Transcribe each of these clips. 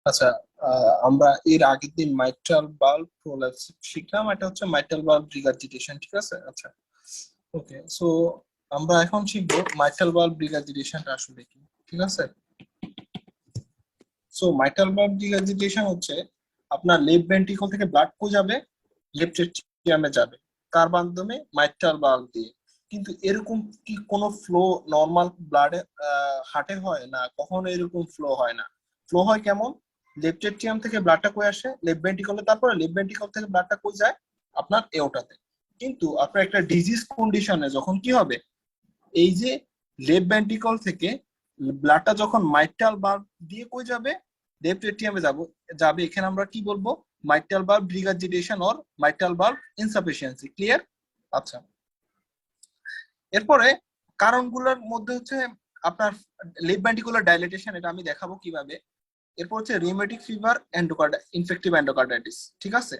আচ্ছা, আমরা এর আগের দিন মাইট্রাল বাল্ব প্রোলাপস শিখলাম। এটা হচ্ছে মাইট্রাল বাল্ব রিগার্জিটেশন, ঠিক আছে? আচ্ছা, ওকে। সো আমরা এখন শিখবো মাইট্রাল বাল্ব রিগার্জিটেশনটা আসলে কি, ঠিক আছে? সো মাইট্রাল বাল্ব রিগার্জিটেশন হচ্ছে আপনার লেফট ভেন্ট্রিকল থেকে ব্লাড কো যাবে, লেফট এট্রিয়ামে যাবে। কার মাধ্যমে? মাইট্রাল বাল্ব দিয়ে। কিন্তু এরকম কি কোনো ফ্লো নর্মাল ব্লাডে হার্টে হয় না? কখনো এরকম ফ্লো হয় না। ফ্লো হয় কেমন? লেফট এট্রিয়াম থেকে ব্লাডটা কই আসে? লেফট ভেন্ট্রিকলে, তারপরে লেফট ভেন্ট্রিকল থেকে ব্লাডটা কই যায়? আপনার এওটাতে। কিন্তু আপনার একটা ডিজিজ কন্ডিশনে যখন কি হবে, এই যে লেফট ভেন্ট্রিকল থেকে ব্লাডটা যখন মাইট্রাল বাল্ব দিয়ে কই যাবে? লেফট এট্রিয়ামে যাবে। এখানে আমরা কি বলবো? Mitral bulb regurgitation or mitral bulb insufficiency. Clear? আচ্ছা, এরপরে কারণগুলোর মধ্যে হচ্ছে আপনার লেফট ভেন্ট্রিকুলার ডাইলেটেশন, এটা আমি দেখাবো কিভাবে। এরপর হচ্ছে রিউমেটিক ফিভার, ইনফেক্টিভ এন্ডোকার্ডাইটিস, ঠিক আছে?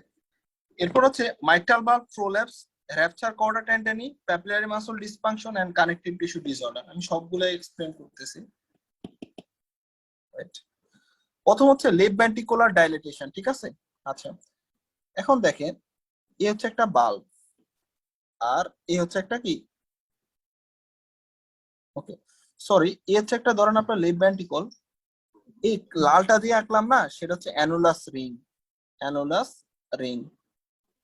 এরপর হচ্ছে মাইট্রাল বাল্ব prolapse, rupture chordae tendineae, papillary muscle dysfunction and connective tissue disorder. আমি সবগুলো এক্সপ্লেন করতেছি। Right. প্রথম হচ্ছে লেফট ভেন্ট্রিকুলার ডাইলেটেশন, ঠিক আছে? আচ্ছা, এখন দেখেন, এ হচ্ছে একটা বাল্ব, আর এ হচ্ছে একটা কি, ওকে, সরি, এ হচ্ছে একটা, ধরেন আপনার লেফট ভেন্ট্রিকল, এই লালটা দিয়ে আঁকলাম না, সেটা হচ্ছে অ্যানুলাস রিং। Annulus ring.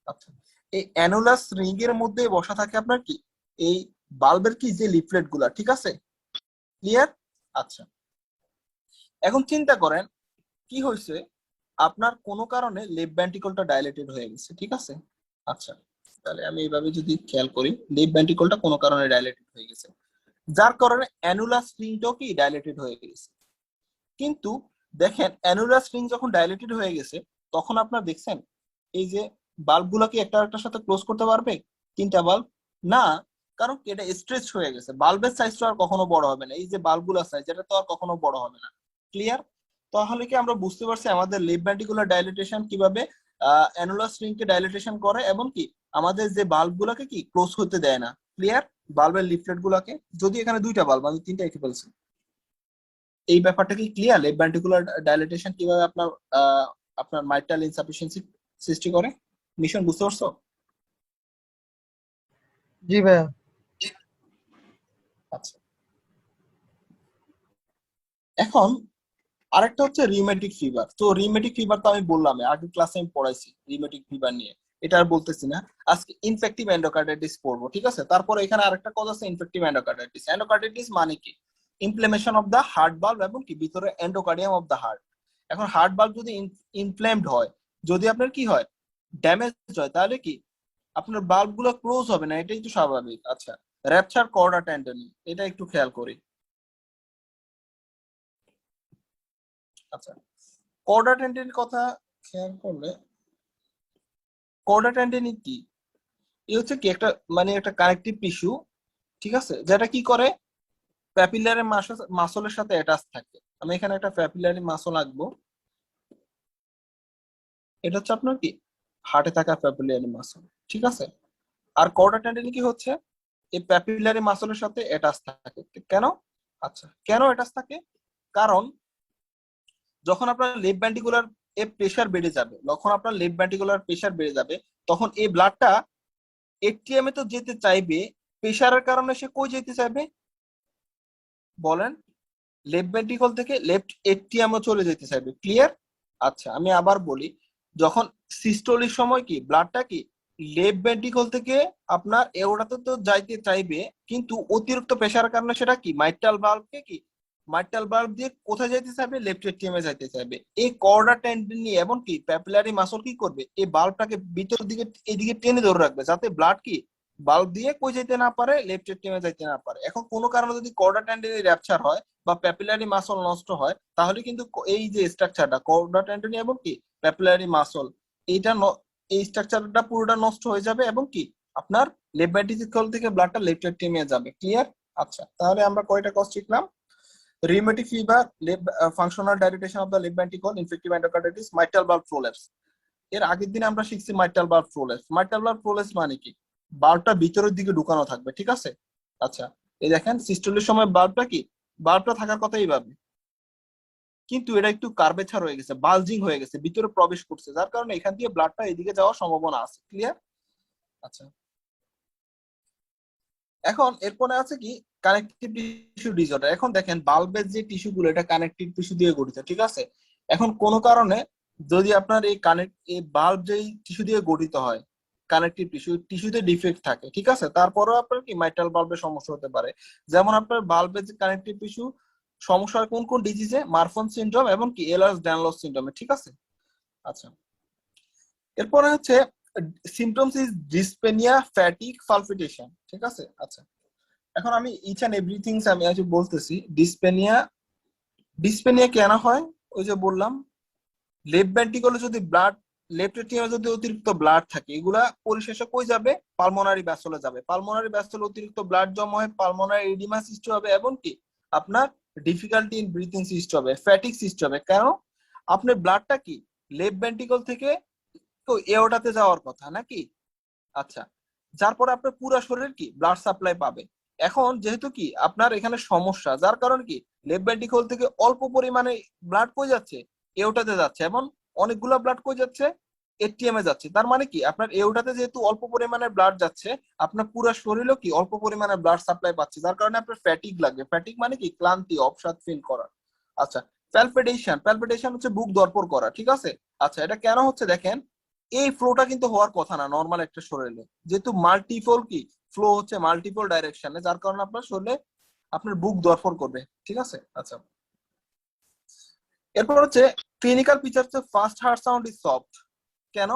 আচ্ছা, এই অ্যানুলাস রিং এর মধ্যে বসা থাকে আপনার কি, এই বাল্বের কি যে লিফলেট গুলা, ঠিক আছে? ক্লিয়ার? আচ্ছা, এখন চিন্তা করেন কি হয়েছে, আপনার কোনো কারণে লেফট ভেন্ট্রিকলটা ডাইলেটেড হয়ে গেছে, ঠিক আছে? আচ্ছা, তাহলে আমি এইভাবে যদি খেয়াল করি, লেফট ভেন্ট্রিকলটা কোনো কারণে ডাইলেটেড হয়ে গেছে, যার কারণে অ্যানুলাস রিংটাও কি ডাইলেটেড হয়ে গেছে। কিন্তু দেখেন, অ্যানুলাস রিং যখন ডাইলেটেড হয়ে গেছে, তখন আপনার দেখছেন এই যে বাল্ব গুলা কি একটা একটার সাথে ক্লোজ করতে পারবে? তিনটা বাল্ব? না, কারণ কি, এটা স্ট্রেচ হয়ে গেছে। বাল্বের সাইজটা আর কখনো বড় হবে না, এই যে বাল্বগুলোর সাইজ, এটা তো আর কখনো বড় হবে না। ক্লিয়ার? তাহলে কি আমরা বুঝতে পারছি আমাদের লেফট ভেন্ট্রিকুলার ডাইলেটেশন কিভাবে অ্যানুলাস রিং কে ডাইলেটেশন করে, এবং কি আমাদের যে বাল্ব গুলাকে কি ক্লোজ হতে দেয় না। ক্লিয়ার? বাল্বের লিফলেট গুলাকে, যদি এখানে দুইটা বাল্ব, আমি তিনটা এঁকে ফেলছি। এই ব্যাপারটা কি ক্লিয়ার? লেফট ভেন্ট্রিকুলার ডাইলেটেশন কিভাবে আপনার আপনার মাইট্রাল ইনসাফিসিয়েন্সি সৃষ্টি করে? মিশন বুঝতে পারছো? জি ভাইয়া। আচ্ছা, এখন আরেকটা হচ্ছে রিউমেটিক ফিভার। তো রিউমেটিক ফিভার তো আমি বললাম, আগের ক্লাসে আমি পড়াইছি রিউমেটিক ফিভার নিয়ে, এটা আর বলতেছি না। আজকে ইনফেক্টিভ এন্ডোকার্ডাইটিস পড়বো, ঠিক আছে? তারপরে এখানে আরেকটা কথা আছে, ইনফেক্টিভ এন্ডোকার্ডাইটিস। এন্ডোকার্ডাইটিস মানে কি? ইনফ্লেমেশন অফ দা হার্ট বাল্ব, এবং কি ভিতরে এন্ডোকার্ডিয়াম অফ দা হার্ট। এখন হার্ট বাল্ব যদি ইনফ্লেমড হয়, যদি আপনার কি হয়, ড্যামেজ হয়, তাহলে কি আপনার বাল্ব গুলো ক্লোজ হবে না, এটাই তো স্বাভাবিক। আচ্ছা, র্যাপচার কর্ডা টেন্ডনি, এটা একটু খেয়াল করি। আচ্ছা, কর্ডা টেন্ডনির কথা খেয়াল করলে, কর্ডা টেন্ডনি কি, এ হচ্ছে কি একটা, মানে একটা কানেকটিভ টিস্যু, ঠিক আছে, যেটা কি করে, প্যাপিলারি মাসলের সাথে অ্যাটাচ থাকে। আমি এখানে একটা প্যাপিলারি মাসল আঁকবো, এটা হচ্ছে আপনার কি হার্টে থাকা প্যাপিলারি মাসল, ঠিক আছে? আর কর্ডা টেন্ডনি কি হচ্ছে, এই প্যাপিলারি মাসলের সাথে অ্যাটাচ থাকে। কেন? আচ্ছা, কেন অ্যাটাচ থাকে? কারণ যখন আপনার লেফট ভেন্ট্রিকুলার এ প্রেসার বেড়ে যাবে, যখন আপনার লেফট ভেন্ট্রিকুলার প্রেসার বেড়ে যাবে, তখন এই ব্লাডটা এটিএম এ তো যেতে চাইবে, প্রেসারের কারণে সে কই যেতে চাইবে বলেন? লেফট ভেন্ট্রিকল থেকে লেফট এটিএম এ চলে যেতে চাইবে। ক্লিয়ার? আচ্ছা, আমি আবার বলি, যখন সিস্টোলির সময় কি ব্লাডটা কি লেফট ভেন্ট্রিকল থেকে আপনার এওটাতে তো যাইতে চাইবে, কিন্তু অতিরিক্ত প্রেসারের কারণে সেটা কি মাইট্রাল বাল্বকে কি, মাইট্রাল বাল্ব দিয়ে কোথায় যাইতে চাইবে? লেফট এটিএম এ যাইতে চাইবে। এই কর্ডা টেন্ডনি এবং কি প্যাপিলারি মাসল কি করবে, এই বাল্বটাকে ভিতর দিকে এদিকে টেনে ধরে রাখবে, যাতে ব্লাড কি বাল্ব দিয়ে কই যাইতে না পারে, লেফট এটিএম এ যাইতে না পারে। এখন কোনো কারণে যদি কর্ডা টেন্ডনি র্যাপচার হয় বা প্যাপিলারি মাসল নষ্ট হয়, তাহলে কিন্তু এই যে স্ট্রাকচারটা কর্ডা টেন্ডনি এবং কি প্যাপিলারি মাসল, এইটা এই স্ট্রাকচারটা পুরোটা নষ্ট হয়ে যাবে, এবং কি আপনার লেফট ভেন্ট্রিকল থেকে ব্লাডটা লেফট এটিএম এ যাবে। ক্লিয়ার? আচ্ছা, তাহলে আমরা কয়টা কজ শিখলাম? rheumatic fever, functional dilatation of the left ventricle, infective endocarditis, mitral valve prolapse। এর আগের দিন আমরা শিখছি মাইট্রাল বাল্ব প্রোলেপস। মাইট্রাল বাল্ব প্রোলেপস মানে কি? বাল্বটা ভিতরের দিকে ঢুকানো থাকবে, ঠিক আছে? আচ্ছা, এই দেখেন সিস্টোলের সময় বাল্বটা কি, বাল্বটা থাকার কথা এইভাবে, কিন্তু এটা একটু কার্ভেচার হয়ে গেছে, বালজিং হয়ে গেছে, ভিতরে প্রবেশ করছে, যার কারণে এখান দিয়ে ব্লাডটা এদিকে যাওয়ার সম্ভাবনা আছে। ক্লিয়ার? আচ্ছা, এখন এরপরে আছে কি কানেকটিভ টিস্যু ডিসঅর্ডার। এখন দেখেন বাল্বের যে টিস্যু গুলো এটা কানেকটিভ টিস্যু দিয়ে গঠিত, ঠিক আছে? এখন কোন কারণে যদি আপনার এই বাল্ব যেই টিস্যু দিয়ে গঠিত হয়, কানেকটিভ টিস্যুতে ডিফেক্ট থাকে, ঠিক আছে, তারপরেও আপনার কি মাইট্রাল বাল্বের সমস্যা হতে পারে। যেমন আপনার বাল্বের যে কানেকটিভ টিস্যু সমস্যা হয় কোন কোন ডিজিজে, মারফন সিনড্রোম এবং কি এলার্স ড্যানলস সিনড্রোমে, ঠিক আছে? আচ্ছা, এরপরে হচ্ছে সিমটমস ইজ ডিসপেনিয়া, ফ্যাটিক, পালপিটেশন, ঠিক আছে? আচ্ছা, এখন আমি ইচ এন্ড এভরিথিং আমি আজ বলতেছি। ডিসপেনিয়া, ডিসপেনিয়া কেন হয়? ওই যে বললাম, লেফট ভেন্ট্রিকলে যদি ব্লাড, লেফট এট্রিয়ামে যদি অতিরিক্ত ব্লাড থাকে, এগুলা পরিশেষে কই যাবে? পালমোনারি ভ্যাসলে যাবে। পালমোনারি ভ্যাসলে অতিরিক্ত ব্লাড জমা হয়, পালমোনারি এডিমা সৃষ্টি হবে এবং কি আপনার ডিফিকাল্টি ইন ব্রিথিং সৃষ্টি হবে, ফ্যাটিক সৃষ্টি হবে। কেন? আপনার ব্লাডটা কি লেফট ভেন্ট্রিকল থেকে তো এওটাতে যাওয়ার কথা নাকি? আচ্ছা, যার পরে আপনার পুরো শরীর কি ব্লাড সাপ্লাই পাবে। এখন যেহেতু কি আপনার এখানে সমস্যা, যার কারণে কি লেফট ভেন্ট্রিকল থেকে অল্প পরিমাণে ব্লাড কই যাচ্ছে? এওটাতে যাচ্ছে, এবং অনেকগুলা ব্লাড কই যাচ্ছে? এটিএম এ যাচ্ছে। তার মানে কি আপনার এওটাতে যেহেতু অল্প পরিমাণে ব্লাড যাচ্ছে, আপনার পুরো শরীরও কি অল্প পরিমাণে ব্লাড সাপ্লাই পাচ্ছে, যার কারণে আপনার ফ্যাটিক লাগবে। ফ্যাটিক মানে কি ক্লান্তি, অবসাদ ফিল করা। আচ্ছা, প্যালপিটেশন, প্যালপিটেশন হচ্ছে বুক ধড়ফড় করা, ঠিক আছে? আচ্ছা, এটা কেন হচ্ছে দেখেন, এই ফ্লোটা কিন্তু হওয়ার কথা না নর্মাল একটা শরীরে, যেহেতু মাল্টিপল কি ফ্লো হচ্ছে মাল্টিপল ডাইরেকশনে, যার কারণে আপনার শরীরে আপনার বুক ধড়ফড় করবে, ঠিক আছে? আচ্ছা, এরপর হচ্ছে ক্লিনিক্যাল ফিচার হচ্ছে first heart sound is soft. কেন?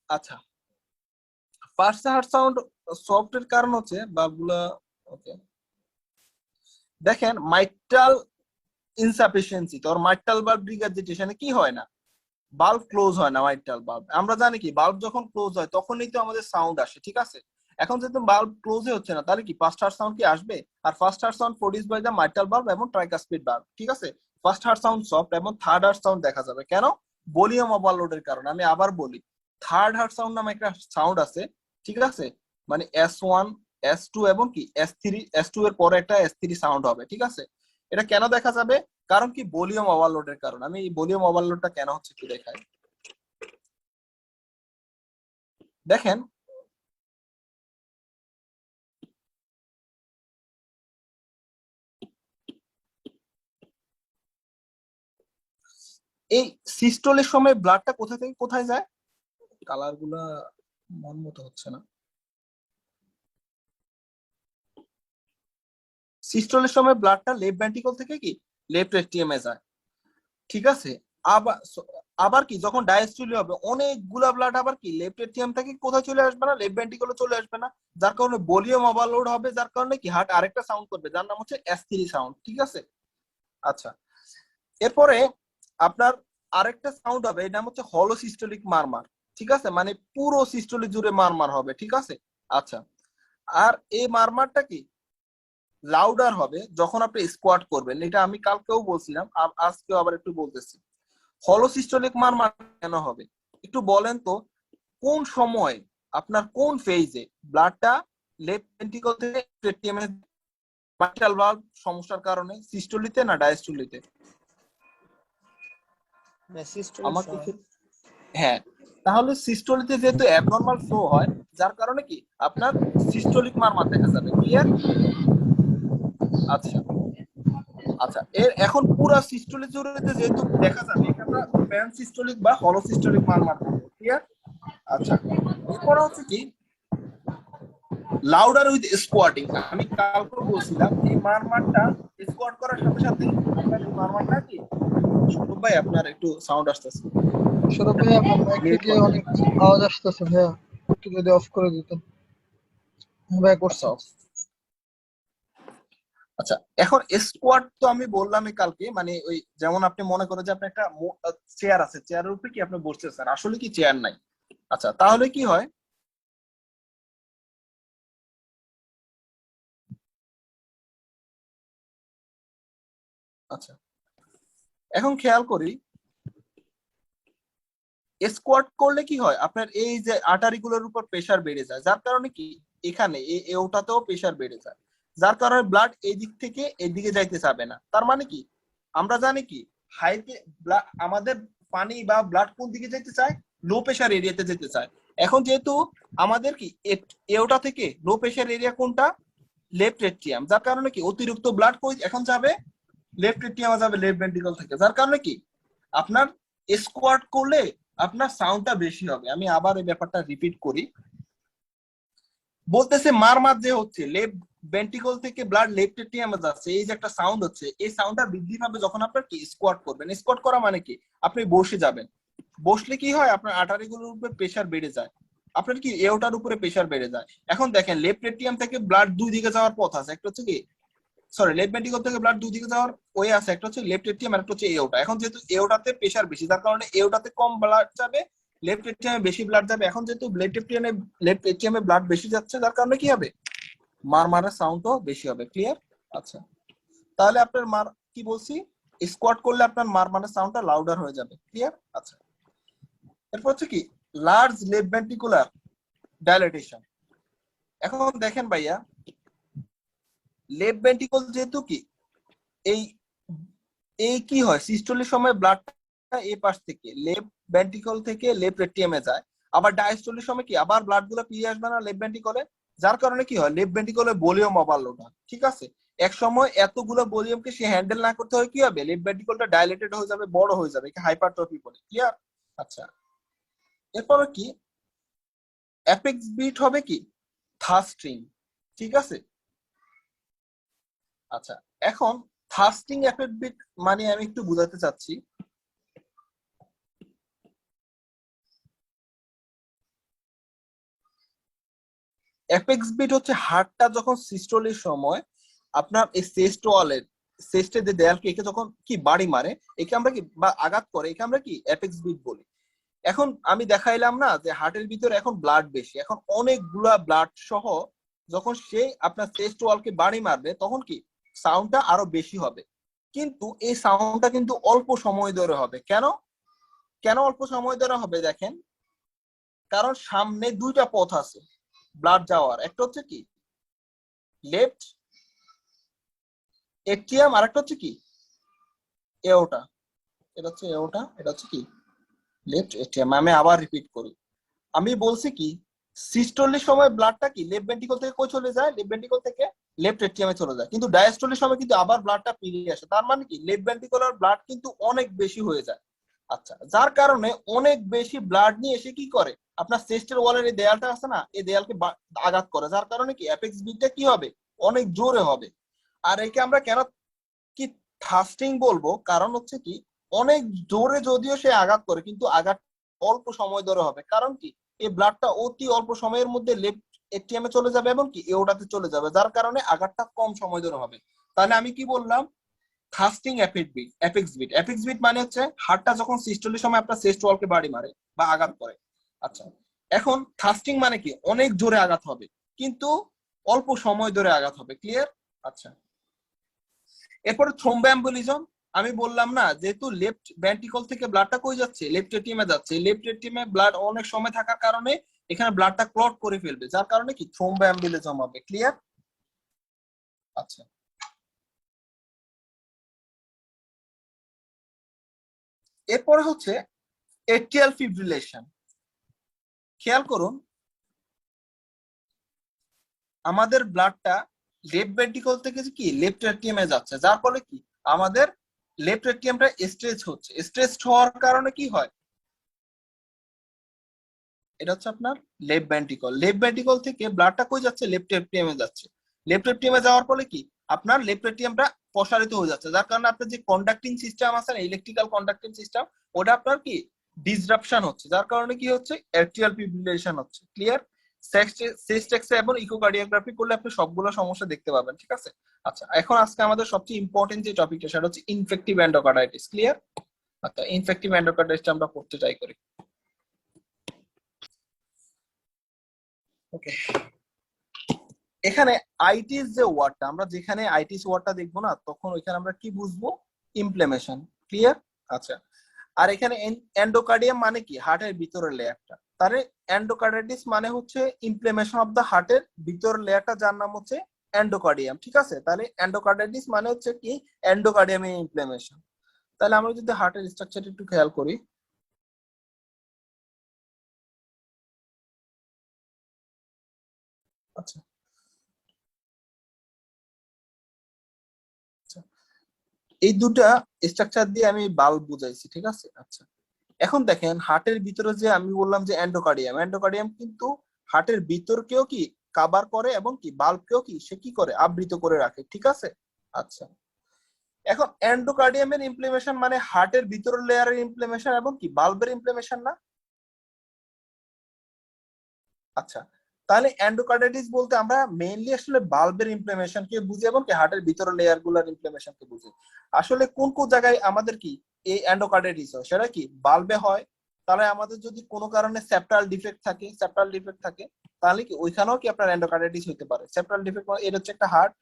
আচ্ছা, ফার্স্ট হার্ট সাউন্ড সফট এর কারণ হচ্ছে বাবুলা, ওকে, দেখেন মাইট্রাল ইনসাফিসিয়েন্সি, তোর মাইট্রাল বাল্ব রিগার্জিটেশনে কি হয় না, বাল্ব ক্লোজ হয় না। মাইট্রাল বাল্ব আমরা জানি কি বাল্ব যখন ক্লোজ হয় তখনই তো আমাদের সাউন্ড আসে, ঠিক আছে? এখন যেহেতু বাল্ব ক্লোজই হচ্ছে না, তাহলে কি ফার্স্ট হার্ট সাউন্ড কি আসবে? আর first heart sound produce by the mitral বাল্ব এবং ট্রাইকাসপিড বাল্ব, ঠিক আছে? ফার্স্ট হার্ট সাউন্ড সফট এবং থার্ড হার্ট সাউন্ড দেখা যাবে। কেন? ভলিউম ওভারলোডের কারণে। আমি আবার বলি, থার্ড হার্ট সাউন্ড নামে একটা সাউন্ড আছে, ঠিক আছে? মানে S1, S2 এবং কি S3, S2 এর পরে একটা S3 সাউন্ড হবে, ঠিক আছে? এটা কেন দেখা যাবে? কারণ কি ভলিউম ওভারলোডের কারণে। আমি এই ভলিউম ওভারলোডটা কেন হচ্ছে একটু দেখাই। দেখেন, এই সিস্টোলের সময় ব্লাডটা কোথা থেকে কোথায় যায়? কালার গুলা মন মতো হচ্ছে না। সিস্টোলের সময় ব্লাডটা লেফট ভেন্ট্রিকল থেকে কি লেফট এট্রিয়াম এ যায়, ঠিক আছে? আবার আবার কি যখন ডায়াস্টোলি হবে অনেকগুলা ব্লাড আবার কি লেফট এট্রিয়াম থেকে কোথায় চলে আসবে না? লেফট ভেন্ট্রিকলে চলে আসবে না, যার কারণে ভলিউম ওভারলোড হবে, যার কারণে কি হার্ট আরেকটা সাউন্ড করবে, যার নাম হচ্ছে S3 সাউন্ড, ঠিক আছে? আচ্ছা, এরপরে আপনার আরেকটা সাউন্ড হবে, এর নাম হচ্ছে হলো সিস্টোলিক মারমার, ঠিক আছে? মানে পুরো সিস্টোলিক জুড়ে মারমার হবে, ঠিক আছে? আচ্ছা, আর এই মারমারটা কি লাউডার হবে যখন আপনি স্কোয়াট করবেন। এটা আমি কালকেও বলছিলাম, আজকেও আবার একটু বলতেছি। হলো সিস্টোলিক মারমার কেন হবে একটু বলেন তো? কোন সময় আপনার কোন ফেজে ব্লাডটা লেফট ভেন্ট্রিকল থেকে এটিএমে, মাইট্রাল ভালভ সমস্যার কারণে, সিস্টোলিতে না ডায়াস্টোলিতে? সিস্টোলিক আমাকে সময়। হ্যাঁ, তাহলে সিস্টোলিতে যেহেতু অ্যাবনর্মাল ফ্লো হয়, যার কারণে কি আপনার সিস্টোলিক মারমার দেখা যাবে। ক্লিয়ার? আচ্ছা, আচ্ছা, এর এখন পুরো সিস্টোলিক জুড়ে যেহেতু দেখা যাবে, এটা আমরা প্যান সিস্টোলিক বা হলো সিস্টোলিক মারমার বলবো। ক্লিয়ার? আচ্ছা, এরপর হচ্ছে কি লাউডার উইথ স্কোয়াটিং। আমি কালকে বলছিলাম এই মারমারটা স্কোয়াট করার সাথে সাথে আপনার এই মারমারটা কি, সৌরভ ভাই আপনার একটু সাউন্ড আসতেছে, সৌরভ ভাই, আপনার মাইক মিউট থেকে করবেন। অনেক আওয়াজ আসতেছে ভাইয়া, একটু যদি অফ করে দিতেন। ভাইয়া করছি। আচ্ছা, আচ্ছা, এখন স্কোয়াট তো আমি বললামই কালকে, মানে ওই যেমন আপনি মনে করেন যে আপনি একটা চেয়ার আছে, চেয়ারের উপরে কি আপনি বসতেছেন, আসলে কি চেয়ার নাই। আচ্ছা, তাহলে কি হয়? আচ্ছা, এখন খেয়াল করি স্কোয়াট করলে কি হয়, আপনার এই যে আর্টারি গুলোর উপর প্রেসার বেড়ে যায়, যার কারণে কি এখানে ওটাতেও প্রেসার বেড়ে যায়, যার কারণে ব্লাড এই দিক থেকে এদিকে যাইতে চাবে না। তার মানে কি আমরা জানি কি হাইতে আমাদের পানি বা ব্লাড কোন দিকে যেতে চায়, লো প্রেশার এরিয়াতে যেতে চায়। এখন যেহেতু আমাদের কি এওটা থেকে লো প্রেশার এরিয়া কোনটা, লেফট এট্রিয়াম, যার কারণে কি অতিরিক্ত ব্লাড কই এখন যাবে, লেফট এট্রিয়ামে যাবে লেফট ভেন্ট্রিকল থেকে, যার কারণে কি আপনার স্কোয়াট করলে আপনার সাউন্ডটা বেশি হবে। আমি আবার এই ব্যাপারটা রিপিট করি, বলতেছে মার যে হচ্ছে লেফট ভেন্ট্রিকল থেকে ব্লাড লেফট এট্রিয়ামে যাচ্ছে, এই যে একটা সাউন্ড হচ্ছে, এই সাউন্ডটা বৃদ্ধি পাবে যখন আপনার কি স্কোয়াট করবেন। স্কোয়াট করা মানে কি, আপনি বসে যাবেন, বসলে কি হয় আপনার আর্টারিগুলোর উপরে প্রেসার বেড়ে যায়, আপনার কি এওটার উপরে প্রেসার বেড়ে যায়। এখন দেখেন লেফট এট্রিয়াম থেকে ব্লাড দুই দিকে যাওয়ার পথ আছে, একটা হচ্ছে কি সরি লেফট ভেন্ট্রিকল থেকে ব্লাড দুই দিকে যাওয়ার ওয়ে আছে, একটা হচ্ছে লেফট এট্রিয়াম আর একটা হচ্ছে এওটা। এখন যেহেতু এওটাতে প্রেসার বেশি, যার কারণে এওটাতে কম ব্লাড যাবে, লেফট এট্রিয়ামে বেশি ব্লাড যাবে। এখন যেহেতু লেফট এট্রিয়ামে ব্লাড বেশি যাচ্ছে, যার কারণে কি হবে, মারের সাউন্ডও বেশি হবে। ক্লিয়ার? আচ্ছা, তাহলে আপনার কি বলছি, স্কোয়াট করলে আপনার মারের সাউন্ডটা লাউডার হয়ে যাবে। ক্লিয়ার? আচ্ছা, এরপর হচ্ছে কি লার্জ লেফট ভেন্ট্রিকুলার ডাইলেটেশন। এখন দেখেন ভাইয়া, লেফট ভেন্ট্রিকল যেহেতু কি এই এই কি হয়, সিস্টোলের সময় ব্লাডটা এই পাশ থেকে লেফট ভেন্ট্রিকল থেকে লেফট এট্রিয়ামে যায়, আবার ডায়াস্টোলের সময় কি আবার ব্লাড গুলো ফিরে আসবে না লেফট ভেন্ট্রিকলে, যার কারণে কি হয় লেফট ভেন্ট্রিকলে ভলিউম ওভারলোড হয়। ঠিক আছে, এক সময় এতগুলো ভলিউমকে সে হ্যান্ডেল না করতে হয় কি হবে, লেফট ভেন্ট্রিকলটা ডাইলেটেড হয়ে যাবে, বড় হয়ে যাবে, হাইপারট্রফি বলে। ক্লিয়ার? আচ্ছা, এরপরে কি অ্যাপেক্স বিট হবে কি থার্স্টিং। ঠিক আছে, আচ্ছা এখন থার্স্টিং অ্যাপেক্স বিট মানে আমি একটু বুঝাতে চাচ্ছি। অ্যাপেক্স বিট হচ্ছে হার্টটা যখন সিস্টোলের সময় আপনার এই চেস্ট ওয়ালের চেস্টের যে দেয়ালকে একে যখন কি বাড়ি মারে, একে আমরা কি বা আঘাত করে, একে আমরা কি অ্যাপেক্স বিট বলি। এখন আমি দেখাইলাম না যে হার্টের ভিতরে এখন ব্লাড বেশি, এখন অনেকগুলা ব্লাড সহ যখন সে আপনার চেস্ট ওয়ালকে বাড়ি মারবে তখন কি সাউন্ডটা আরো বেশি হবে, কিন্তু এই সাউন্ডটা কিন্তু অল্প সময় ধরে হবে। কেন কেন অল্প সময় ধরে হবে দেখেন, কারণ সামনে দুইটা পথ আছে ব্লাড যাওয়ার, একটা হচ্ছে কি লেফট এট্রিয়াম আর একটা হচ্ছে কি এওটা, এটা হচ্ছে এওটা, এটা হচ্ছে কি লেফট এট্রিয়াম। আমি আবার রিপিট করি, আমি বলছি কি সিস্টোলের সময় ব্লাডটা কি লেফট ভেন্ট্রিকল থেকে কই চলে যায়, লেফট ভেন্ট্রিকল থেকে লেফট এট্রিয়ামে চলে যায়, কিন্তু ডায়াস্টোলের সময় কিন্তু আবার ব্লাডটা ফিরে আসে, তার মানে কি লেফট ভেন্ট্রিকুলার ব্লাড কিন্তু অনেক বেশি হয়ে যায়। আচ্ছা, যার কারণে অনেক বেশি ব্লাড নিয়ে এসে কি করে আপনার চেস্টের ওয়ালের এই দেয়ালটা আছে না, এই দেয়ালকে আঘাত করে, যার কারণে কি অ্যাপেক্স বিটটা কি হবে অনেক জোরে হবে। আর একে আমরা কেন কি থার্স্টিং বলবো, কারণ হচ্ছে কি অনেক জোরে যদিও সে আঘাত করে কিন্তু আঘাত অল্প সময় ধরে হবে, কারণ কি এই ব্লাডটা অতি অল্প সময়ের মধ্যে লেফট এটিএমে চলে যাবে এবং কি এওটাতে চলে যাবে, যার কারণে আঘাতটা কম সময় ধরে হবে। তাহলে আমি কি বললাম, থার্স্টিং অ্যাপেক্স বিট মানে হচ্ছে হার্টটা যখন সিস্টোলের সময় আপনার চেস্ট ওয়ালকে বাড়ি মারে বা আঘাত করে। আচ্ছা, এখন থার্স্টিং মানে কি অনেক জোরে আঘাত হবে কিন্তু অল্প সময় ধরে আঘাত হবে। ক্লিয়ার? আচ্ছা, এরপরে থ্রোম্বোএম্বোলিজম। আমি বললাম না যেহেতু লেফট ভেন্ট্রিকল থেকে ব্লাডটা কই যাচ্ছে, লেফট এটিএমে যাচ্ছে, লেফট এটিএমে ব্লাড অনেক সময় থাকার কারণে এখানে ব্লাডটা ক্লট করে ফেলবে, যার কারণে কি থ্রোম্বোএম্বোলিজম হবে। ক্লিয়ার? আচ্ছা, এরপরে হচ্ছে এট্রিয়াল ফিব্রিলেশন। খেয়াল করুন, আমাদের ব্লাডটা লেফট ভেন্ট্রিকল থেকে কি লেফট এটিএমে যাচ্ছে, যার ফলে কি আমাদের লেফট এটিএমটা স্ট্রেচ হচ্ছে, স্ট্রেচ হওয়ার কারণে কি হয়, এটা হচ্ছে আপনার লেফট ভেন্ট্রিকল থেকে ব্লাডটা কই যাচ্ছে, লেফট এটিএমে যাচ্ছে, লেফট এটিএমে যাওয়ার ফলে কি আপনার লেফট এটিএমটা প্রসারিত হয়ে যাচ্ছে, যার কারণে আপনার যে কন্ডাক্টিং সিস্টেম আছে না, ইলেকট্রিক্যাল কন্ডাক্টিং সিস্টেম, ওটা আপনার কি ডিসরাপশন হচ্ছে, যার কারণে কি হচ্ছে অ্যাট্রিয়াল ফিব্রিলেশন হচ্ছে। ক্লিয়ার? চেস্ট এক্সরে এবং ইকোকার্ডিওগ্রাফি করলে আপনি সবগুলো সমস্যা দেখতে পাবেন। ঠিক আছে, আচ্ছা এখন আজকে আমাদের সবচেয়ে ইম্পর্টেন্ট যে টপিকটা সেটা হচ্ছে ইনফেক্টিভ এন্ডোকার্ডাইটিস। ক্লিয়ার? আচ্ছা, ইনফেক্টিভ এন্ডোকার্ডাইটিসটা আমরা পড়তে ট্রাই করি। ওকে, এখানে আইটিস যে ওয়ার্ডটা, আমরা যেখানে আইটিস ওয়ার্ডটা দেখবো না তখন ওইখানে আমরা কি বুঝবো, ইমপ্লেমেশন। ক্লিয়ার? আচ্ছা, আর এখানে এন্ডোকার্ডিয়াম মানে কি হার্টের ভিতরের লেয়ারটা, তাহলে এন্ডোকার্ডাইটিস মানে হচ্ছে ইমপ্লেমেশন অফ দা হার্টের ভিতরের লেয়ারটা, যার নাম হচ্ছে এন্ডোকার্ডিয়াম। ঠিক আছে, তাহলে এন্ডোকার্ডাইটিস মানে হচ্ছে কি এন্ডোকার্ডিয়ামের ইমপ্লেমেশন। তাহলে আমরা যদি হার্টের স্ট্রাকচার একটু খেয়াল করি, আচ্ছা আচ্ছা, এই দুটা স্ট্রাকচার দিয়ে আমি বাল্ব বুঝাইছি, ঠিক আছে। আচ্ছা, এখন দেখেন হার্টের ভিতরে যে আমি বললাম যে এন্ডোকার্ডিয়াম, এন্ডোকার্ডিয়াম কিন্তু হার্টের ভিতরকেও কি কাভার করে এবং কি বাল্বকেও কি সে কি করে আবৃত করে রাখে, ঠিক আছে। আচ্ছা, এখন এন্ডোকার্ডিয়ামের ইমপ্লিমেশন মানে হার্টের ভিতরের লেয়ারের ইমপ্লিমেশন এবং কি বাল্বের ইমপ্লিমেশন না। আচ্ছা, তাহলে এন্ডোকার্ডাইটিস বলতে আমরা মেইনলি আসলে বাল্বের ইমপ্লিমেশন কে বুঝি এবং কি হার্টের ভিতরের লেয়ার গুলার ইমপ্লিমেশন কে বুঝি। আসলে কোন কোন জায়গায় আমাদের কি এই এন্ডোকার্ডাইটিস হয় সেটা কি বাল্বে হয়। তাহলে আমাদের যদি কোনো কারণে সেপ্টাল ডিফেক্ট থাকে তাহলে কি ওইখানেও কি আপনার এন্ডোকার্ডাইটিস হতে পারে। সেপ্টাল ডিফেক্ট মানে এটা হচ্ছে একটা হার্ট,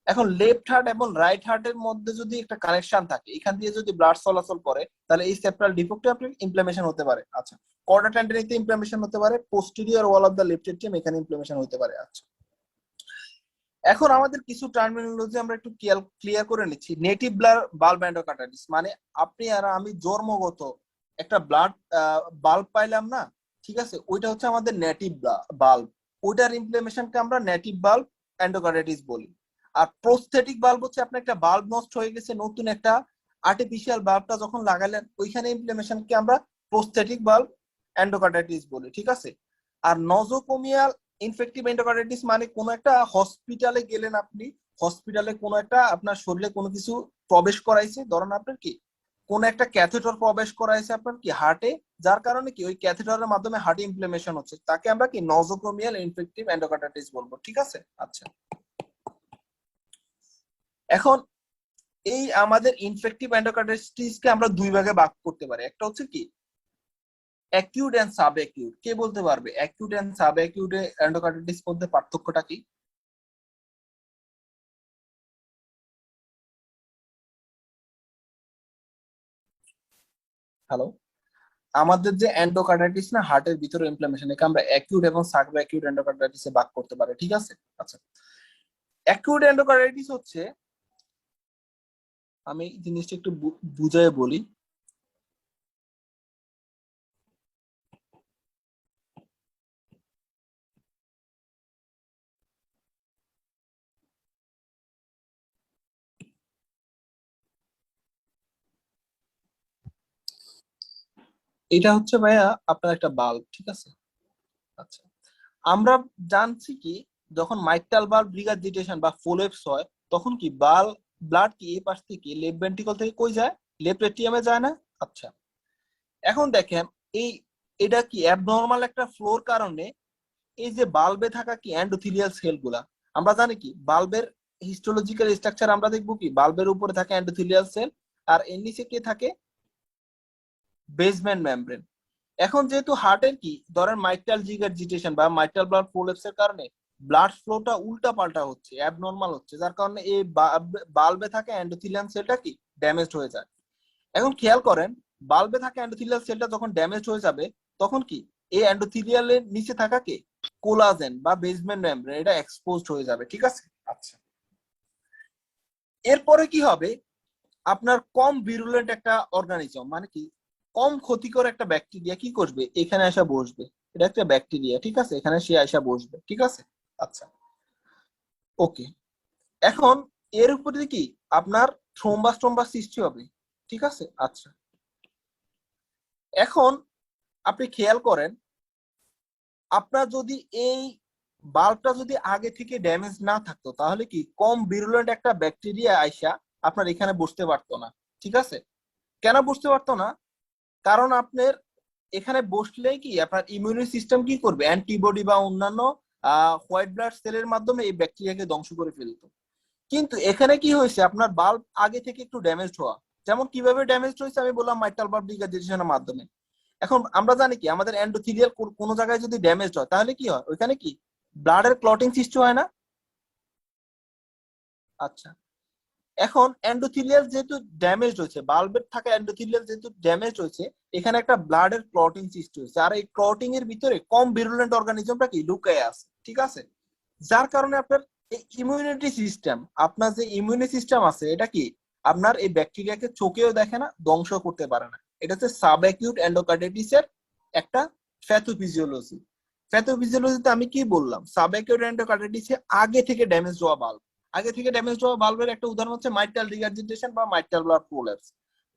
এখন লেফট হার্ট এবং রাইট হার্টের মধ্যে যদি একটা কানেকশন থাকে, এখান দিয়ে যদি ব্লাড চলাচল করে, তাহলে এই সেপ্টাল ডিফেক্টে আপনার ইনফ্লামেশন হতে পারে। আচ্ছা, কর্ডা টেন্ডনিতে ইনফ্লামেশন হতে পারে, posterior wall of the left atrium এখানে ইনফ্লামেশন হতে পারে। আচ্ছা, এখন আমাদের কিছু টার্মিনোলজি আমরা একটু ক্লিয়ার করে নিচ্ছি। নেটিভ বাল্ব এন্ডোকার্ডাইটিস মানে আপনি আর আমি জন্মগত একটা ব্লাড বাল্ব পাইলাম না, ঠিক আছে, ওইটা হচ্ছে আমাদের নেটিভ বাল্ব, ওইটার ইনফ্লামেশনকে আমরা নেটিভ বাল্ব এন্ডোকার্ডাইটিস বলি। আর প্রস্থেটিক বাল্ব হচ্ছে আপনার একটা বাল্ব নষ্ট হয়ে গেছে, নতুন একটা আর্টিফিশিয়াল বাল্বটা যখন লাগালেন ওইখানে ইনফ্লামেশনকে আমরা প্রস্থেটিক বাল্ব এন্ডোকার্ডাইটিস বলি, ঠিক আছে। আর নজোকোমিয়াল ইনফেক্টিভ এন্ডোকার্ডাইটিস মানে কোন একটা হসপিটালে গেলেন আপনি, হসপিটালে কোনো একটা আপনার শরীরে কোনো কিছু প্রবেশ করাইছে, ধরেন আপনার কি কোন একটা ক্যাথেটার প্রবেশ করাইছে আপনার কি হার্টে, যার কারণে কি ওই ক্যাথেটারের মাধ্যমে হার্টে ইনফ্লামেশন হচ্ছে, তাকে আমরা কি নজোকোমিয়াল ইনফেক্টিভ এন্ডোকার্ডাইটিস বলবো, ঠিক আছে। আচ্ছা, এখন এই আমাদের ইনফেক্টিভ এন্ডোকার্ডাইটিসকে আমরা দুই ভাগে ভাগ করতে পারি। একটা হচ্ছে কি অ্যাকিউট এন্ড সাব অ্যাকিউট। কে বলতে পারবে acute and subacute endocarditis মধ্যে পার্থক্যটা কি? হ্যালো, আমাদের যে এন্ডোকার্ডাইটিস না হার্টের ভিতরে ইনফ্লামেশন, একে আমরা অ্যাকিউট এবং সাব অ্যাকিউট এন্ডোকার্ডাইটিসে ভাগ করতে পারি, ঠিক আছে। আচ্ছা, অ্যাকিউট এন্ডোকার্ডাইটিস হচ্ছে, আমি জিনিসটা একটু বুঝায় বলি। এটা হচ্ছে ভাইয়া আপনার একটা বাল্ব, ঠিক আছে। আচ্ছা, আমরা জানছি কি যখন মাইট্রাল বাল্ব রিগার্জিটেশন বা ফোলেপস হয় তখন কি ব্লাড কি এই পাশ থেকে লেফট ভেন্ট্রিকল থেকে কই যায়, লেফট এট্রিয়ামে যায় না। আচ্ছা, এখন দেখেন এই এটা কি অ্যাবনর্মাল একটা ফ্লোর কারণে এই যে বাল্বে থাকা কি এন্ডোথিলিয়াল সেল গুলা, আমরা জানি কি বাল্বের হিস্টোলজিক্যাল স্ট্রাকচার আমরা দেখবো কি বাল্বের উপরে থাকে এন্ডোথিলিয়াল সেল আর এর নিচে কে থাকে বেসমেন্ট মেমব্রেন। এখন যেহেতু হার্টের কি ধরেন মাইট্রাল রিগার্জিটেশন বা মাইট্রাল ব্লাড ফ্লোলেপস এর কারণে ব্লাড ফ্লোটা উল্টা পাল্টা হচ্ছে, অ্যাবনর্মাল হচ্ছে, যার কারণে এই বাল্বে থাকা এন্ডোথিলিয়াল সেলটা কি ড্যামেজড হয়ে যায়। এখন খেয়াল করেন বাল্বে থাকা এন্ডোথিলিয়াল সেলটা যখন ড্যামেজড হয়ে যাবে তখন কি এই এন্ডোথিলিয়ালের নিচে থাকা কি কোলাজেন বা বেসমেন্ট মেমব্রেন এটা এক্সপোজড হয়ে যাবে, ঠিক আছে। আচ্ছা, এরপরে কি হবে আপনার কম ভিরুলেন্ট একটা অর্গানিজম মানে কি কম ক্ষতিকর একটা ব্যাকটেরিয়া কি করবে এখানে এসে বসবে, এটা একটা ব্যাকটেরিয়া, ঠিক আছে, এখানে সে এসে বসবে, ঠিক আছে। আচ্ছা, ওকে, এখন এর উপরে কি আপনার থ্রোম্বাস সৃষ্টি হবে, ঠিক আছে। আচ্ছা, এখন আপনি খেয়াল করেন আপনার যদি এই বাল্বটা যদি আগে থেকে ড্যামেজ না থাকতো তাহলে কি কম ভিরুলেন্ট একটা ব্যাকটেরিয়া আইসা আপনার এখানে বসতে পারতো না, ঠিক আছে। কেন বসতে পারতো না? কারণ আপনার এখানে বসলেই কি আপনার ইমিউনি সিস্টেম কি করবে অ্যান্টিবডি বা অন্যান্য হোয়াইট ব্লাড সেলের মাধ্যমে এই ব্যাকটেরিয়াকে ধ্বংস করে ফেলতো। কিন্তু এখানে কি হয়েছে আপনার বাল্ব আগে থেকে একটু ড্যামেজ হওয়া, যেমন কিভাবে ড্যামেজ হয়েছে আমি বললাম মাইট্রাল বাল্ব ডিগার্জিটেশনের মাধ্যমে। এখন আমরা জানি কি আমাদের এন্ডোথিলিয়াল কোনো জায়গায় যদি ড্যামেজ হয় তাহলে কি হয় ওইখানে কি ব্লাডের ক্লটিং সৃষ্টি হয় না। আচ্ছা, এখন এন্ডোথিলিয়াল যেহেতু ড্যামেজ হয়েছে, বাল্বের থাকা এন্ডোথিলিয়াল যেহেতু ড্যামেজ হয়েছে, এখানে একটা ব্লাডের ক্লটিং সৃষ্টি হয়েছে, আর এই ক্লটিং এর ভিতরে কম ভিরুলেন্ট অর্গানিজমটা কি লুকায় আছে, ঠিক আছে। যার কারণে আপনার এই ইমিউনিটি সিস্টেম, আপনার যে ইমিউনি সিস্টেম আছে এটা কি আপনার এই ব্যাকটেরিয়াকে চোখেও দেখে না, ধ্বংস করতে পারে না। এটা হচ্ছে সাবঅ্যাকিউট এন্ডোকার্ডিটিসের একটা প্যাথোফিজিওলজি। প্যাথোফিজিওলজিতে আমি কি বললাম, সাবঅ্যাকিউট এন্ডোকার্ডিটিসে আগে থেকে ড্যামেজ হওয়া বাল্ব। আগে থেকে ড্যামেজ হওয়া বাল্বের একটা উদাহরণ হচ্ছে মাইট্রাল রিগার্জিটেশন বা মাইট্রাল ভালভ প্রোল্যাপস,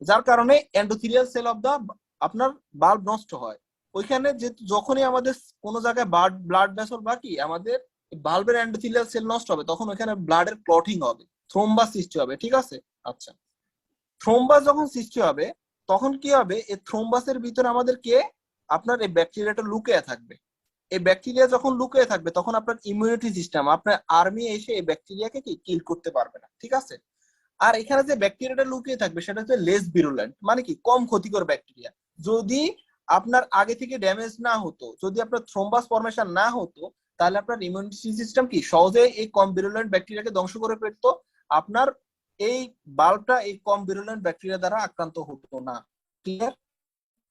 যার কারণে এন্ডোথেলিয়াল সেল অফ দা আপনার বাল্ব নষ্ট হয়। ওইখানে যে যখনই আমাদের কোনো জায়গায় ব্লাড ভেসেল বা কি আমাদের বাল্বের এন্ডোথেলিয়াল সেল নষ্ট হবে, তখন ওইখানে ব্লাডের ক্লটিং হবে, থ্রোম্বাস সৃষ্টি হবে। ঠিক আছে? আচ্ছা, থ্রোম্বাস যখন সৃষ্টি হবে তখন কি হবে, এই থ্রোম্বাসের ভিতরে আমাদের কে আপনার এই ব্যাকটেরিয়াটা লুকিয়ে থাকবে। এই ব্যাকটেরিয়া যখন লুকিয়ে থাকবে তখন আপনার ইমিউনিটি সিস্টেম, আপনার আর্মি এসে এই ব্যাকটেরিয়াকে কি কিল করতে পারবে না। ঠিক আছে? আর এখানে যে ব্যাকটেরিয়াটা লুকিয়ে থাকবে সেটা হচ্ছে লেস ভিরুলেন্ট, মানে কি কম ক্ষতিকর ব্যাকটেরিয়া। যদি আপনার আগে থেকে ড্যামেজ না হতো, যদি আপনার থ্রোম্বাস ফর্মেশন না হতো, তাহলে আপনার ইমিউনিটি সিস্টেম কি সহজে এই কম ভিরুলেন্ট ব্যাকটেরিয়াকে ধ্বংস করে ফেলতো। আপনার এই বাল্বটা এই কম ভিরুলেন্ট ব্যাকটেরিয়া দ্বারা আক্রান্ত হতো না। ক্লিয়ার?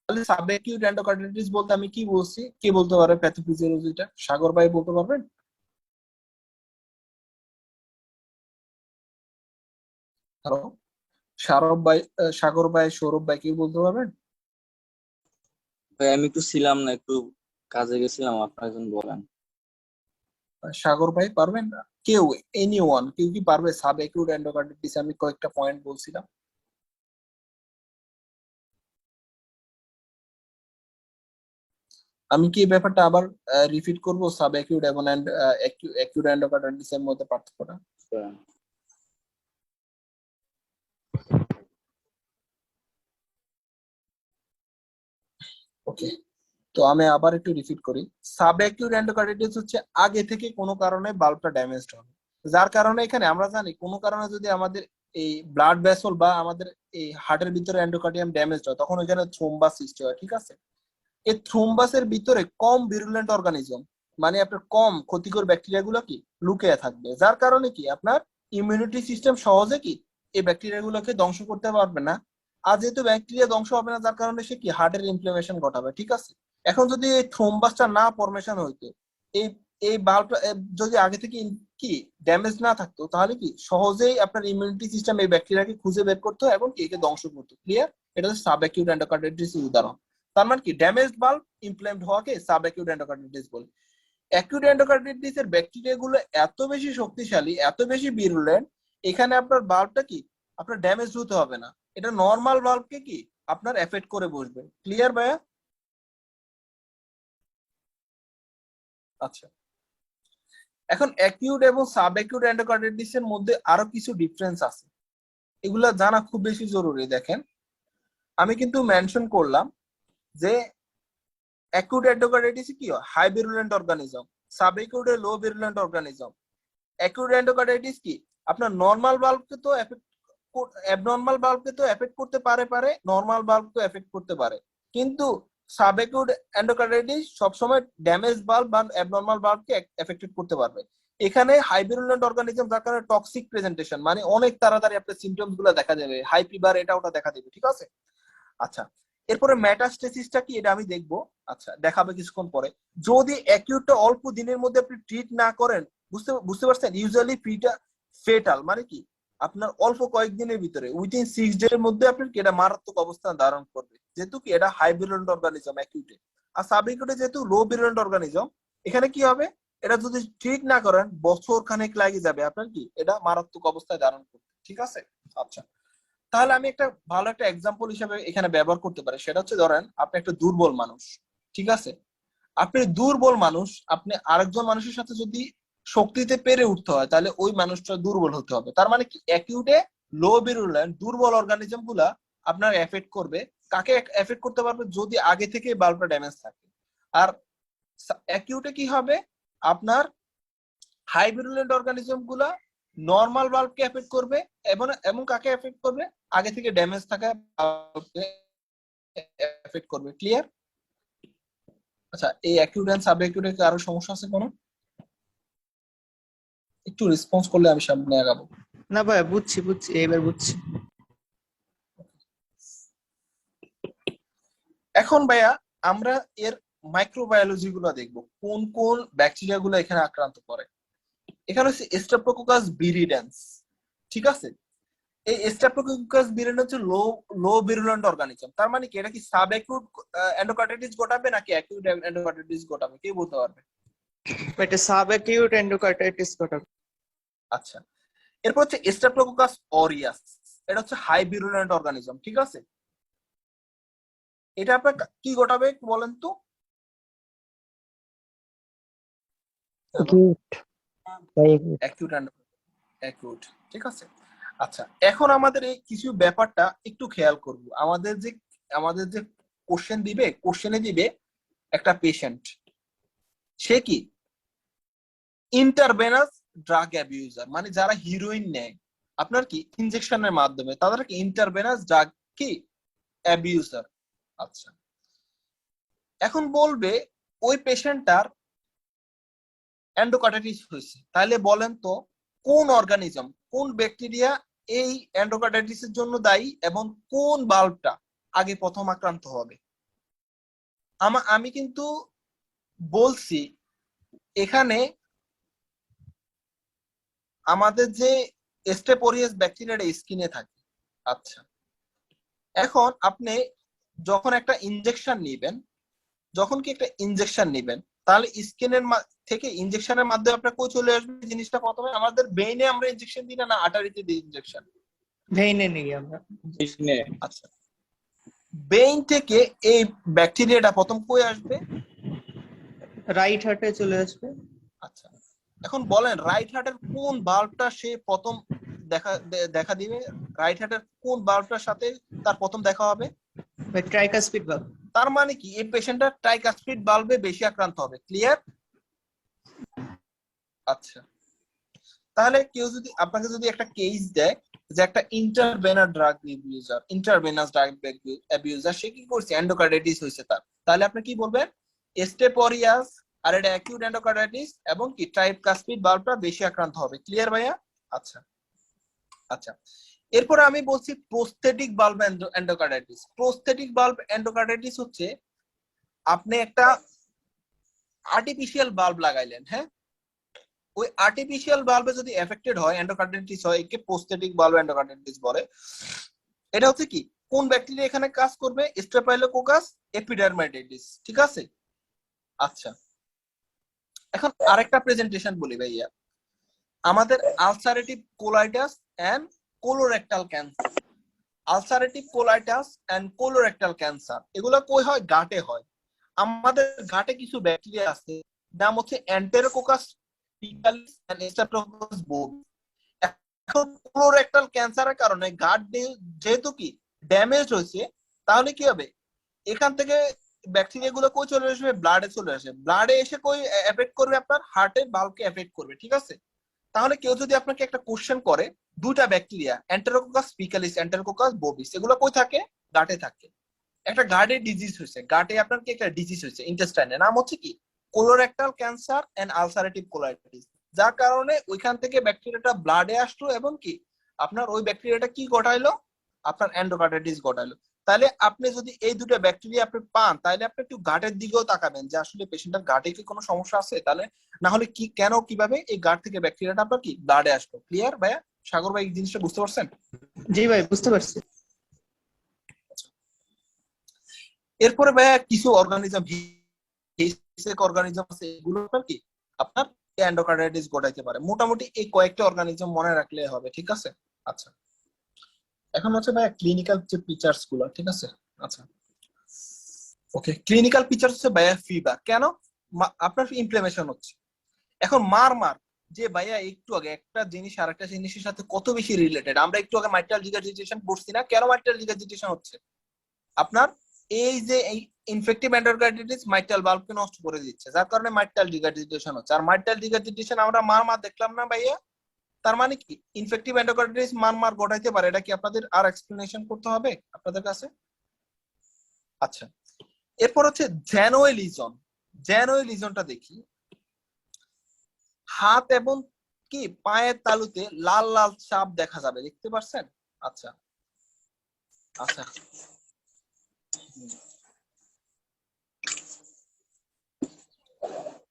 তাহলে সাবঅ্যাকিউট এন্ডোকার্ডিটিস বলতে আমি কি বলছি, কে বলতে পারবে প্যাথোফিজিওলজিটা? সাগর ভাই বলতে পারবেন? হ্যালো, সারব ভাই, সাগর ভাই, সৌরভ ভাই, কি বলতে পারবেন? ভাই আমি একটু ছিলাম না, একটু কাজে গেছিলাম, আপনারা একজন বলেন। সাগর ভাই পারবেন না? কেউ, এনিওয়ান, কেউ কি পারবে? সাব একিউট এন্ডোকার্ডিটিস আমি কয়েকটা পয়েন্ট বলছিলাম। আমি কি এই ব্যাপারটা আবার রিপিট করব, সাব একিউট এবং একিউট এন্ডোকার্ডিটিস এর মধ্যে পার্থক্যটা? ওকে, তো আমি আবার একটু রিপিট করি। সাব একিউট এন্ডোকার্ডিটিস হচ্ছে আগে থেকে কোনো কারণে বাল্বটা ড্যামেজড হবে, যার কারণে এখানে আমরা জানি কোনো কারণে যদি আমাদের এই ব্লাড ভেসেল বা আমাদের এই হার্টের ভিতরে এন্ডোকার্ডিয়াম ড্যামেজ হয়, তখন ওইখানে থ্রোম্বাস সৃষ্টি হয়। ঠিক আছে? এই থ্রোম্বাসের ভিতরে কম ভিরুলেন্ট অর্গানিজম, মানে আপনার কম ক্ষতিকর ব্যাকটেরিয়া গুলো কি লুকিয়ে থাকবে, যার কারণে কি আপনার ইমিউনিটি সিস্টেম সহজে কি এই ব্যাকটেরিয়া গুলোকে ধ্বংস করতে পারবে না। আর যেহেতু ব্যাকটেরিয়া ধ্বংস হবে না, যার কারণে সে কি হার্টের ইনফ্লামেশন ঘটাবে। ঠিক আছে? এখন যদি এই থ্রোম্বাসটা না ফরমেশন হইতো, এই এই বাল্বটা যদি আগে থেকে কি ড্যামেজ না থাকতো, তাহলে কি সহজেই আপনার ইমিউনিটি সিস্টেম এই ব্যাকটেরিয়াকে খুঁজে বের করতো এবং কি একে ধ্বংস করতো। ক্লিয়ার? এটা হচ্ছে সাব অ্যাকিউট এন্ডোকার্ডিটিস উদাহরণ। তার মানে কি ড্যামেজড বাল্ব ইনফ্লেমড হওয়াকে সাব অ্যাকিউট এন্ডোকার্ডিটিস বলে। অ্যাকিউট এন্ডোকার্ডিটিস এর ব্যাকটেরিয়া গুলো এত বেশি শক্তিশালী, এত বেশি বিরুলেন্ট, এখানে আপনার বাল্বটা কি আপনার ড্যামেজ হতে হবে না, এটা নর্মাল বাল্বকে কি আপনার এফেক্ট করে বসবে। ক্লিয়ার ভাইয়া? আচ্ছা, এখন অ্যাকিউট এবং সাব অ্যাকিউট এন্ডোকার্ডিটিস এর মধ্যে আরো কিছু ডিফারেন্স আছে, এগুলা জানা খুব বেশি জরুরি। দেখেন, আমি কিন্তু মেনশন করলাম যে অ্যাকিউট এন্ডোকার্ডিটিস কি হয়, হাই ভিরুলেন্ট অর্গানিজম, সাব অ্যাকিউটে লো ভিরুলেন্ট অর্গানিজম। অ্যাকিউট এন্ডোকার্ডিটিস কি আপনার নরমাল বাল্বকে তো এফেক্ট, অ্যাবনর্মাল বাল্বকে তো এফেক্ট করতে পারে, নরমাল বাল্বকে এফেক্ট করতে পারে, কিন্তু সাব অ্যাকিউট এন্ডোকার্ডিটিস সবসময় ড্যামেজ বাল্ব বা অ্যাবনর্মাল বাল্বকে এফেক্টেড করতে পারবে। এখানে হাই ভিরুলেন্ট অর্গানিজম, যার কারণে টক্সিক প্রেজেন্টেশন, মানে অনেক তাড়াতাড়ি আপনার সিমটমস গুলো দেখা যাবে, হাই ফিভার এটা ওটা দেখা দেবে। ঠিক আছে? আচ্ছা, এরপরে মেটাস্টেসিসটা কি এটা আমি দেখবো, আচ্ছা দেখাবে কিছুক্ষণ পরে। যদি অ্যাকিউটটা অল্প দিনের মধ্যে আপনি ট্রিট না করেন, বুঝতে বুঝতে পারছেন, ইউজুয়ালি ফেটাল, মানে কি আপনার অল্প কয়েকদিনের ভিতরে উইদিন 6 ডে এর মধ্যে আপনার কি এটা মারাত্মক অবস্থান ধারণ করবে, যেহেতু কি এটা হাই ভিরুলেন্ট অর্গানিজম অ্যাকিউটে। আর সাব অ্যাকিউটে যেহেতু লো ভিরুলেন্ট অর্গানিজম, এখানে কি হবে, এটা যদি ট্রিট না করেন বছর খানেক লাগে যাবে আপনার কি এটা মারাত্মক অবস্থায় ধারণ করতে। ঠিক আছে? আচ্ছা, তাহলে আমি একটা ভালো একটা এক্সাম্পল হিসেবে এখানে ব্যবহার করতে পারি, সেটা হচ্ছে ধরেন আপনি একটা দুর্বল মানুষ। ঠিক আছে? আপনি দুর্বল মানুষ, আপনি আরেকজন মানুষের সাথে যদি শক্তিতে পেরে উঠতে হয়, তাহলে ওই মানুষটা দুর্বল হতে হবে। তার মানে কি অ্যাকিউটে লো ভিরুলেন্ট দুর্বল অর্গানিজম গুলা আপনার এফেক্ট করবে। কাকে এফেক্ট করতে পারবে? যদি আগে থেকে বাল্বটা ড্যামেজ থাকে। আর অ্যাকিউটে কি হবে, আপনার হাই ভিরুলেন্ট অর্গানিজম গুলা নর্মাল বাল্বকে এফেক্ট করবে, এবং এবং কাকে এফেক্ট করবে, আগে থেকে ড্যামেজ থাকা বাল্বকে এফেক্ট করবে। ক্লিয়ার? আচ্ছা, এই অ্যাকিউট এন্ড সাব অ্যাকিউটে কি আরো সমস্যা আছে কোনো? একটু রেসপন্স করলে আমি সামনে আগাবো। না ভাই, বুঝছি বুঝছি, এবার বুঝছি। এখন ভাইয়া আমরা এর মাইক্রোবায়োলজি গুলো দেখবো, কোন কোন ব্যাকটেরিয়া গুলো এখানে আক্রান্ত করে। এখানে হচ্ছে স্ট্রেপ্টোকোকাস বিরিডেন্স। ঠিক আছে? এই স্ট্রেপ্টোকোকাস বিরেন্ডা হচ্ছে লো ভিরুলেন্ট অর্গানিজম। তার মানে কি এটা কি সাব অ্যাকিউট এন্ডোকার্ডিটিস ঘটাবে নাকি অ্যাকিউট এন্ডোকার্ডিটিস ঘটাবে, কে বলতে পারবে? এটা সাবঅ্যাকিউট এন্ডোকার্টাইটিস ঘটাবে। আচ্ছা, এরপর হচ্ছে স্ট্রেপ্টোকোকাস অরিয়াস, এটা হচ্ছে হাই ভিরুলেন্ট অর্গানিজম, ঠিক আছে? এটা আপনার কি ঘটাবে একটু বলেন তো? acute by acute acute acute, ঠিক আছে। আচ্ছা, এখন আমাদের এই কিছু ব্যাপারটা একটু খেয়াল করব। আমাদের যে কোশ্চেন দিবে, কোশ্চেনে দিবে একটা পেশেন্ট, সে কি ইন্টারভেনাস ড্রাগ অ্যাবিউজার, মানে যারা হিরোইন নেয় আপনার কি ইনজেকশনের মাধ্যমে, তাদের কি ইন্টারভেনাস ড্রাগ কি অ্যাবিউজার। আচ্ছা, এখন বলবে ওই পেশেন্টটার এন্ডোকার্টাইটিস হয়েছে, তাহলে বলেন তো কোন অর্গানিজম, কোন ব্যাকটেরিয়া এই এন্ডোকার্টাইটিসের জন্য দায়ী এবং কোন বাল্বটা আগে প্রথম আক্রান্ত হবে। আমি কিন্তু বলছি এখানে আমাদের যে স্টেপোরিয়াস ব্যাকটেরিয়াটা স্কিনে থাকে। আচ্ছা, এখন আপনি যখন একটা ইনজেকশন নিবেন, তাহলে স্কিনের থেকে ইনজেকশনের মাধ্যমে আপনার কই চলে আসবে জিনিসটা? প্রথমে আমাদের ব্রেইনে আমরা ইনজেকশন দিই না আর্টারিতে দিই ইনজেকশন? ভেইনে নিই আমরা। আচ্ছা, ব্রেইন থেকে এই ব্যাকটেরিয়াটা প্রথম কই আসবে? রাইট হার্টে চলে আসবে। আচ্ছা, এখন বলেন রাইট হার্টের কোন বাল্বটা সে প্রথম দেখা দিবে? রাইট হার্টের কোন বাল্বটার সাথে তার প্রথম দেখা হবে? Tricuspid bulb. তার মানে কি এই পেশেন্টটা ট্রাইকাসপিড বাল্বে বেশি আক্রান্ত হবে। ক্লিয়ার? আচ্ছা, তাহলে কেউ যদি আপনাকে একটা কেস দেয় যে একটা ইন্টারভেনাস ড্রাগ অ্যাবিউজার সে কি করছে, এন্ডোকার্ডাইটিস হয়েছে তার, তাহলে আপনি কি বলবেন? স্টেপোরিয়াস আর এটা অ্যাকিউট এন্ডোকার্ডাইটিস এবং কি ট্রাইকাসপিড বাল্বটা বেশি আক্রান্ত হবে। ক্লিয়ার ভাইয়া? আচ্ছা আচ্ছা, এরপরে আমি বলছি prosthetic bulb endocarditis. Prosthetic bulb endocarditis হচ্ছে আপনি একটা আর্টিফিশিয়াল বাল্ব লাগাইলেন, হ্যাঁ, ওই আর্টিফিশিয়াল বাল্বে যদি এফেক্টেড হয়, এন্ডোকার্ডাইটিস হয়, একে প্রস্থেটিক বাল্ব এন্ডোকার্ডাইটিস বলে। এটা হচ্ছে কি কোন ব্যাকটেরিয়া এখানে কাজ করবে? স্ট্রেপ্টোকোকাস এপিডার্মাইটিস, ঠিক আছে? আচ্ছা, এখন আরেকটা প্রেজেন্টেশন বলি ভাইয়া, আমাদের ulcerative colitis and colorectal cancer. Ulcerative colitis and colorectal cancer এগুলো কই হয়? গাটে হয়। আমাদের গাটে কিছু ব্যাকটেরিয়া আছে, নাম হচ্ছে এন্টেরোকোকাস ফিকালিস এন্ড স্ট্রেপ্টোকোকাস বোরস। এখন কোলোরেক্টাল ক্যান্সারের কারণে গাট যেহেতু কি ড্যামেজ হয়েছে, তাহলে কি হবে? এখান থেকে ব্যাকটেরিয়া গুলো কই চলে আসবে? ব্লাডে চলে আসে। ব্লাডে এসে কই এফেক্ট করবে? আপনার হার্টের ভালভকে এফেক্ট করবে, ঠিক আছে? তাহলে কেউ যদি আপনাকে একটা কোশ্চেন করে দুইটা ব্যাকটেরিয়া এন্টেরোকোকাস ফিকালিস এন্টেরোকোকাস বোবিস এগুলো কই থাকে? গাটে থাকে। একটা গাটে ডিজিজ হয়েছে, গাটে আপনার কি একটা ডিজিজ হয়েছে ইন্টেস্টাইনে, নাম হচ্ছে কি colorectal cancer and ulcerative colitis. যার কারণে ওইখান থেকে ব্যাকটেরিয়াটা ব্লাডে আসলো এবং কি আপনার ওই ব্যাকটেরিয়াটা কি ঘটাইলো? আপনার এন্ডোকার্ডাইটিস ঘটাইলো। তাহলে আপনি যদি এই দুটো ব্যাকটেরিয়া আপনি পান, তাহলে আপনি একটু গাটের দিকেও তাকাবেন যে আসলে পেশেন্টের গাটে কি কোনো সমস্যা আছে, তাহলে না হলে কি কেন কিভাবে এই গাট থেকে ব্যাকটেরিয়াটা আপনার কি ব্লাডে আসলো। ক্লিয়ার ভাইয়া? সাগর ভাই এই জিনিসটা বুঝতে পারছেন? জি ভাই, বুঝতে পারছি। এরপরে ভাইয়া কিছু অর্গানিজম আছে, এগুলো আপনার কি আপনার এন্ডোকার্ডাইটিস ঘটাইতে পারে। মোটামুটি এই কয়েকটা অর্গানিজম মনে রাখলে হবে, ঠিক আছে? আচ্ছা, এখন হচ্ছে ভাইয়া ক্লিনিক্যাল যে ফিচার্স গুলো, ঠিক আছে? আচ্ছা, ওকে, ক্লিনিক্যাল ফিচার্স হচ্ছে ভাইয়া ফিভার। কেন? আপনার ইনফ্লামেশন হচ্ছে। এখন মার যে ভাইয়া একটু আগে একটা জিনিস আর একটা জিনিসের সাথে কত বেশি রিলেটেড। আমরা একটু আগে মাইট্রাল রিগারজিটেশন পড়ছি না? কেন মাইট্রাল রিগারজিটেশন হচ্ছে? আপনার এই যে এই ইনফেক্টিভ এন্ডোকার্ডিটিস মাইট্রাল ভালভকে নষ্ট করে দিচ্ছে, যার কারণে মাইট্রাল রিগারজিটেশন হচ্ছে। আর মাইট্রাল রিগারজিটেশন আমরা মার দেখলাম না ভাইয়া? তার মানে কি ইনফেক্টিভ এন্ডোকার্ডিটিস মার ঘটাইতে পারে। এটা কি আপনাদের আর এক্সপ্লেনেশন করতে হবে আপনাদের কাছে? আচ্ছা, এরপর হচ্ছে জ্যানোয় লিজন। জ্যানোয় লিজনটা দেখি, হাত এবং কি পায়ের তালুতে লাল লাল ছাপ দেখা যাবে, দেখতে পাচ্ছেন? আচ্ছা আচ্ছা,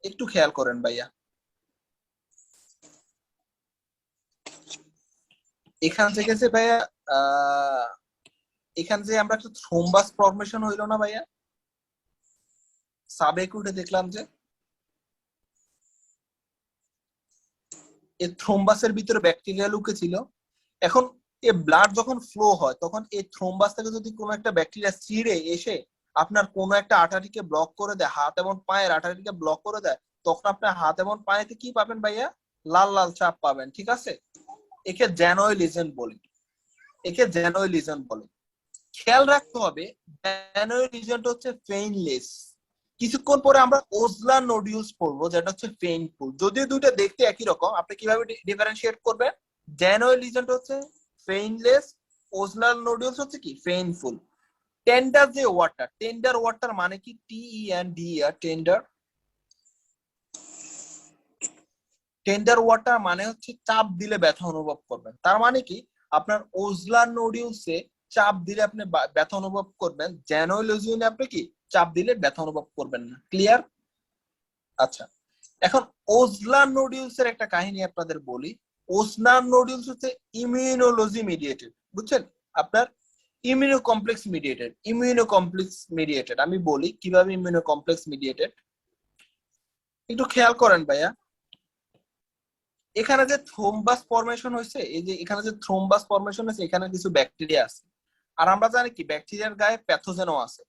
একটু খেয়াল করেন ভাইয়া। এখান থেকে যে ভাইয়া এখান যে আমরা একটা থ্রোম্বাস ফর্মেশন হইলো না ভাইয়া, সাবেকুটে দেখলাম যে এই থ্রোম্বাসের ভিতরে ব্যাকটেরিয়া লুকে ছিল। এখন এই ব্লাড যখন ফ্লো হয় তখন এই থ্রোম্বাস থেকে যদি কোনো একটা ব্যাকটেরিয়া ছিঁড়ে এসে আপনার কোনো একটা আর্টারিকে ব্লক করে দেয়, হাত এবং পায়ের আর্টারিকে ব্লক করে দেয়, তখন আপনার হাত এবং পায়েতে কি পাবেন ভাইয়া? লাল লাল চাপ পাবেন, ঠিক আছে? একে জ্যানয় লিজেন্ড বলে, একে জ্যানয় লিজেন্ড বলে। খেয়াল রাখতে হবে জ্যানয় লিজেন্ড হচ্ছে পেইনলেস। কিছুক্ষণ পরে আমরা ওজলার নোডিউলস পড়বো যেটা হচ্ছে পেইনফুল। যদিও দুইটা দেখতে একই রকম, আপনি কিভাবে ডিফারেন্সিয়েট করবেন? জ্যানয় লিজেন্ড হচ্ছে পেইনলেস, ওজলার নোডিউলস হচ্ছে কি পেইনফুল। টেন্ডার যে ওয়াটার, টেন্ডার ওয়াটার মানে কি? TENDER, tender. টেন্ডার ওয়াটার মানে হচ্ছে চাপ দিলে ব্যথা অনুভব করবেন। তার মানে কি আপনার ওজলার নোডিউলসে চাপ দিলে আপনি ব্যথা অনুভব করবেন, জ্যানয় লিজেন্ডে আপনি কি চাপ দিলে ব্যথা অনুভব করবেন না। ক্লিয়ার? আচ্ছা, এখন ওজলার নোডিউলস এর একটা কাহিনী আপনাদের বলি। ওজলার নোডিউলস হচ্ছে ইমিউনোলজি মিডিয়েটেড, বুঝছেন? আপনার immuno complex mediated, immuno complex mediated. আমি বলি কিভাবে ইমিউনো কমপ্লেক্স মিডিয়েটেড, একটু খেয়াল করেন ভাইয়া। এখানে যে থ্রোম্বাস ফর্মেশন হয়েছে, এই যে এখানে যে থ্রোম্বাস ফর্মেশন হয়েছে, এখানে কিছু ব্যাকটেরিয়া আছে। আর আমরা জানি কি ব্যাকটেরিয়ার গায়ে প্যাথোজেনও আছে।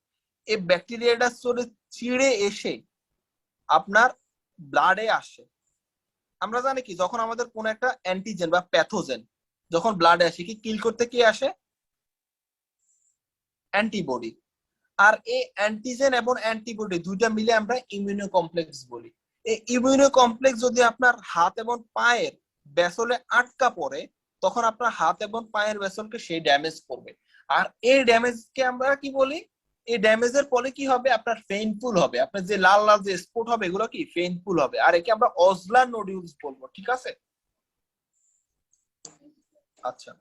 এই ব্যাকটেরিয়াটা চলে চিড়ে এসে আপনার ব্লাডে আসে। আমরা জানি কি যখন আমাদের কোন একটা অ্যান্টিজেন বা প্যাথোজেন যখন ব্লাডে আসে, কি কিল করতে কি আসে? অ্যান্টিবডি। আর এই অ্যান্টিজেন এবং অ্যান্টিবডি দুইটা মিলে আমরা ইমিউনো কমপ্লেক্স বলি। এই ইমিউনো কমপ্লেক্স যদি আপনার হাত এবং পায়ের ভেসলে আটকা পড়ে, তখন আপনার হাত এবং পায়ের ভেসলকে সেই ড্যামেজ করবে। আর এই ড্যামেজকে আমরা কি বলি? এই ড্যামেজের ফলে কি হবে? আপনার পেইনফুল হবে, আপনার যে লাল লাল যে স্পট হবে এগুলো কি পেইনফুল হবে। আর একে আমরা ওজলার নোডিউলস বলবো, ঠিক আছে? আচ্ছা,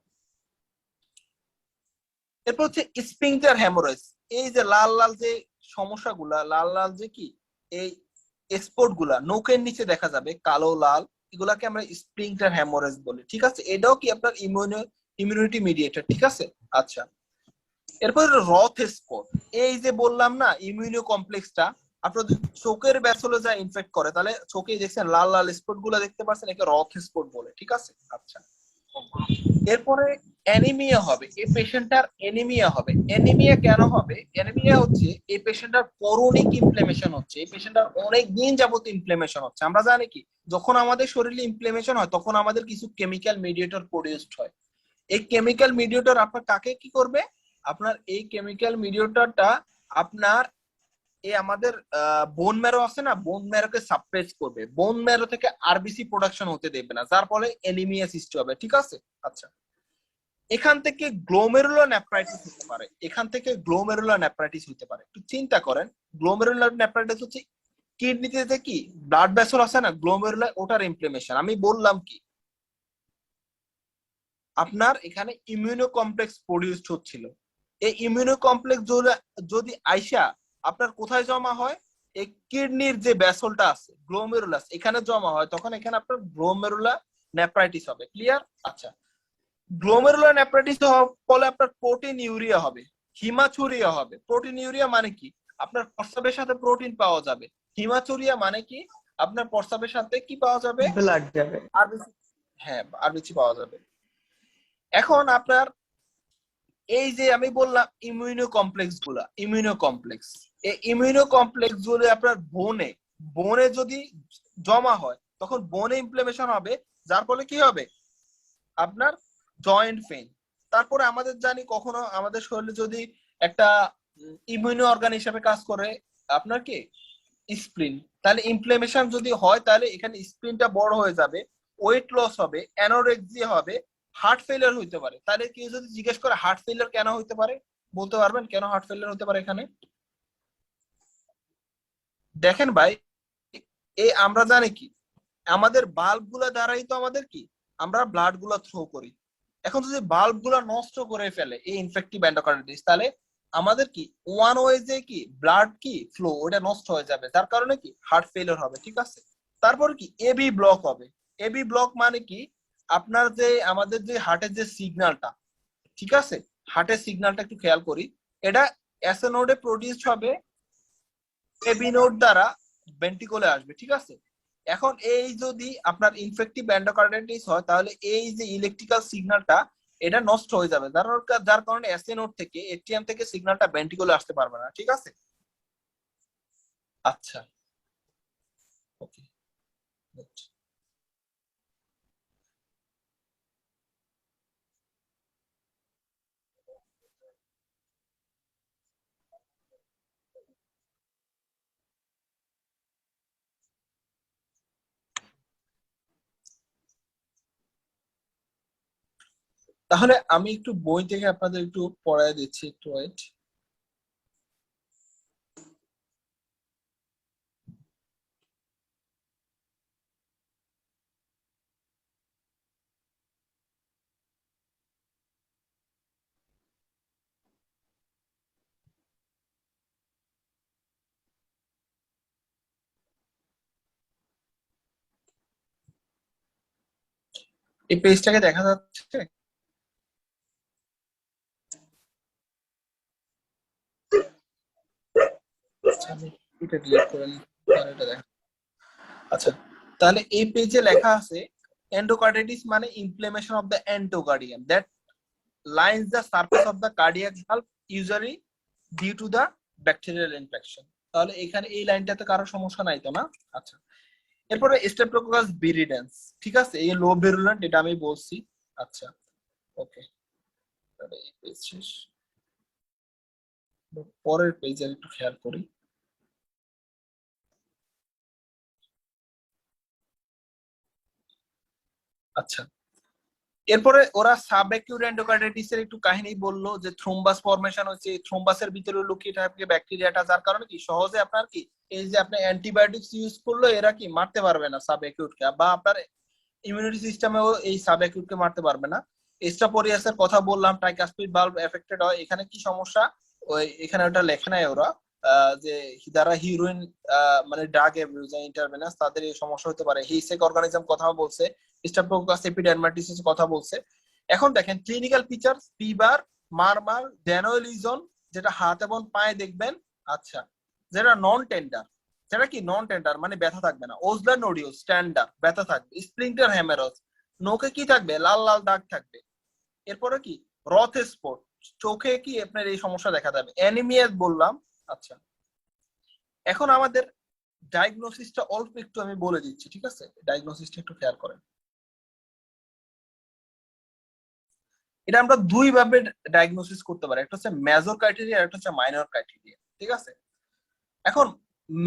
এরপর হচ্ছে স্পিংটার হ্যামোরেজ। এই যে লাল লাল যে সমস্যাগুলা, লাল লাল যে কি এই স্পট গুলা নখের নিচে দেখা যাবে কালো লাল, এগুলাকে আমরা স্পিংটার হ্যামোরেজ বলি, ঠিক আছে? এটাও কি আপনার ইমিউনিটি মিডিয়েটেড, ঠিক আছে? আচ্ছা, এরপর রথ স্পট। এই যে বললাম না ইমিউনো কমপ্লেক্সটা আপনার যদি চোখের ভেসলে যা ইনফেক্ট করে, তাহলে চোখে দেখছেন লাল লাল স্পট গুলা দেখতে পাচ্ছেন, একে রথ স্পট বলে, ঠিক আছে? আচ্ছা, এরপরে অ্যানিমিয়া হবে। এই পেশেন্টটার অ্যানিমিয়া হবে। অ্যানিমিয়া কেন হবে? অ্যানিমিয়া হচ্ছে এই পেশেন্টটার ক্রনিক ইনফ্লেমেশন হচ্ছে, এই পেশেন্টটার অনেক দিন যাবত ইনফ্লেমেশন হচ্ছে। আমরা জানি কি যখন আমাদের শরীরে ইনফ্লেমেশন হয় তখন আমাদের কিছু কেমিক্যাল মিডিয়েটর প্রডিউসড হয়। এই কেমিক্যাল মিডিয়েটর আপনার কাকে কি করবে? আপনার এই কেমিক্যাল মিডিয়েটরটা আপনার এই আমাদের বোন ম্যারো আছে না, বোন ম্যারোকে সাপ্রেস করবে, বোন ম্যারো থেকে আরবিসি প্রোডাকশন হতে দেবে না, যার ফলে অ্যানিমিয়া সৃষ্টি হবে, ঠিক আছে? আচ্ছা, এখান থেকে গ্লোমেরুলার নেফ্রাইটিস হতে পারে, এখান থেকে গ্লোমেরুলার নেফ্রাইটিস হতে পারে। একটু চিন্তা করেন, গ্লোমেরুলার নেফ্রাইটিস হচ্ছে কিডনিতে যে কি ব্লাড ভেসল আছে না গ্লোমেরুলার, ওটার ইনফ্লেমেশন। আমি বললাম কি আপনার এখানে ইমিউনো কমপ্লেক্স প্রডিউসড হচ্ছিল। এই ইমিউনো কমপ্লেক্স যদি আইসা আপনার কোথায় জমা হয়? এই কিডনির যে ভেসলটা আছে গ্লোমেরুলাস, এখানে জমা হয়, তখন এখানে আপনার গ্লোমেরুলার নেফ্রাইটিস হবে। ক্লিয়ার? আচ্ছা, গ্লোমেরুলার নেফ্রাইটিস হওয়ার ফলে আপনার প্রোটিন ইউরিয়া হবে, হিমাচুরিয়া হবে। প্রোটিন ইউরিয়া মানে কি? আপনার প্রস্রাবের সাথে প্রোটিন পাওয়া যাবে। হিমাচুরিয়া মানে কি? আপনার প্রস্রাবের সাথে কি পাওয়া যাবে? ব্লাড যাবে। আরবিসি। হ্যাঁ, আরবিসি পাওয়া যাবে। এখন আপনার এই যে আমি বললাম ইমিউনো কমপ্লেক্স গুলা, ইমিউনো কমপ্লেক্স, এই ইমিউনো কমপ্লেক্স যদি আপনার বনে যদি জমা হয় তখন বনে ইনফ্লেমেশন হবে, যার ফলে কি হবে? আপনার জয়েন্ট পেইন। তারপরে আমাদের জানি কখনো আমাদের শরীরে যদি একটা ইমিউনো অর্গান হিসেবে কাজ করে আপনার কি স্প্লিন, তাহলে ইনফ্লেমেশন যদি হয় তাহলে এখানে স্প্লিনটা বড় হয়ে যাবে, ওয়েট লস হবে, অ্যানোরেক্সিয়া হবে, হার্ট ফেলিয়ার হইতে পারে। তাহলে কেউ যদি জিজ্ঞেস করে হার্ট ফেলিয়ার কেন হইতে পারে, বলতে পারবেন কেন হার্ট ফেলিয়ার হতে পারে? এখানে দেখেন ভাই, এই আমরা জানি কি আমাদের বাল্ব গুলা দ্বারাই তো আমাদের কি আমরা ব্লাড গুলা থ্রো করি। এখন যদি বাল্ব গুলা নষ্ট করে ফেলে এই ইনফেক্টিভ এন্ডোকার্ডিটিস, তাহলে আমাদের কি ওয়ান ওয়ে যে কি ব্লাড কি ফ্লো ওটা নষ্ট হয়ে যাবে, যার কারণে কি হার্ট ফেলিয়ার হবে, ঠিক আছে? তারপর কি এবি ব্লক হবে। এবি ব্লক মানে কি আপনার যে আমাদের যে হার্টের যে সিগন্যালটা, ঠিক আছে, হার্টের সিগন্যালটা একটু খেয়াল করি। এটা এসএ নোডে প্রডিউস হবে, এবি নোড দ্বারা ভেন্ট্রিকলে আসবে, ঠিক আছে। এখন এই যদি আপনার ইনফেক্টিভ এন্ডোকার্ডাইটিস হয় তাহলে এই যে ইলেকট্রিক্যাল সিগন্যালটা এটা নষ্ট হয়ে যাবে, যার কারণে এসএ নোড থেকে এটিএম থেকে সিগন্যালটা ভেন্ট্রিকলে আসতে পারবে না, ঠিক আছে। আচ্ছা, ওকে, তাহলে আমি একটু বই থেকে আপনাদের একটু পড়ায় দিচ্ছি, একটু ওয়েট। এই পেজটাকে দেখা যাচ্ছে? আচ্ছা, আমি এটা ডিলিট করে নিই, তাহলে এটা দেখা। আচ্ছা, তাহলে এই পেজে লেখা আছে endocarditis মানে inflammation of the endocardium that lines the surface of the cardiac valve usually due to the bacterial infection। তাহলে এখানে এই লাইনটাতে কারো সমস্যা নাই তো না? আচ্ছা, এরপরে স্ট্রেপ্টোককাস বিরিডেন্স, ঠিক আছে, এই লো ভিরুলেন্ট, এটা আমি বলছি। আচ্ছা, ওকে, তাহলে এই পেজ শেষ। পরের পেজে একটু খেয়াল করি। আচ্ছা, এরপরে ওরা সাবঅ্যাকিউট এন্ডোকার্ডাইটিস এর একটু কাহিনী বললো যে থ্রোম্বাস ফরমেশন হচ্ছে, থ্রোম্বাসের ভিতরে লুকিয়ে থাকে ব্যাকটেরিয়াটা, যার কারণে কি সহজে আপনার কি এই যে আপনি অ্যান্টিবায়োটিক্স ইউজ করলো এরা কি মারতে পারবে না সাবঅ্যাকিউটকে, বা আপনার ইমিউনিটি সিস্টেমেও এই সাবঅ্যাকিউটকে মারতে পারবে না। এস্টাপোরিয়াসের কথা বললাম, ট্রাইকাসপিড ভালভ এফেক্টেড হয়। এখানে কি সমস্যা, ওই এখানে ওটা লেখে নাই ওরা, যে যারা হিরোইন মানে ড্রাগ অ্যাবিউজ ইন্টারভেনাস তাদের এই সমস্যা হতে পারে। হিসেক অর্গানিজম কথা বলছে, স্ট্রেপ্টোককাস এপিডার্মাটিসের কথা বলছে। এখন দেখেন ক্লিনিক্যাল ফিচার, ফিভার, মারমার, ডেনোলিজন, যেটা হাত এবং পায়ে দেখবেন। আচ্ছা, যেটা নন টেন্ডার, যেটা কি নন টেন্ডার মানে ব্যথা থাকবে না। ওজলার নোডিউল স্ট্যান্ডার্ড ব্যথা থাকবে। স্প্লিন্টার হ্যামারজ, নোকে কি থাকবে, লাল লাল দাগ থাকবে। এরপরে কি রথ স্পট, চোখে কি আপনার এই সমস্যা দেখা যাবে। অ্যানিমিয়া বললাম। আচ্ছা, এখন আমাদের ডায়াগনোসিসটা অল্প একটু আমি বলে দিচ্ছি, ঠিক আছে, ডায়াগনোসিসটা একটু খেয়াল করেন। এটা আমরা দুই ভাবে ডায়াগনোসিস করতে পারি, একটা হচ্ছে মেজর ক্রাইটেরিয়া, একটা হচ্ছে মাইনর ক্রাইটেরিয়া, ঠিক আছে। এখন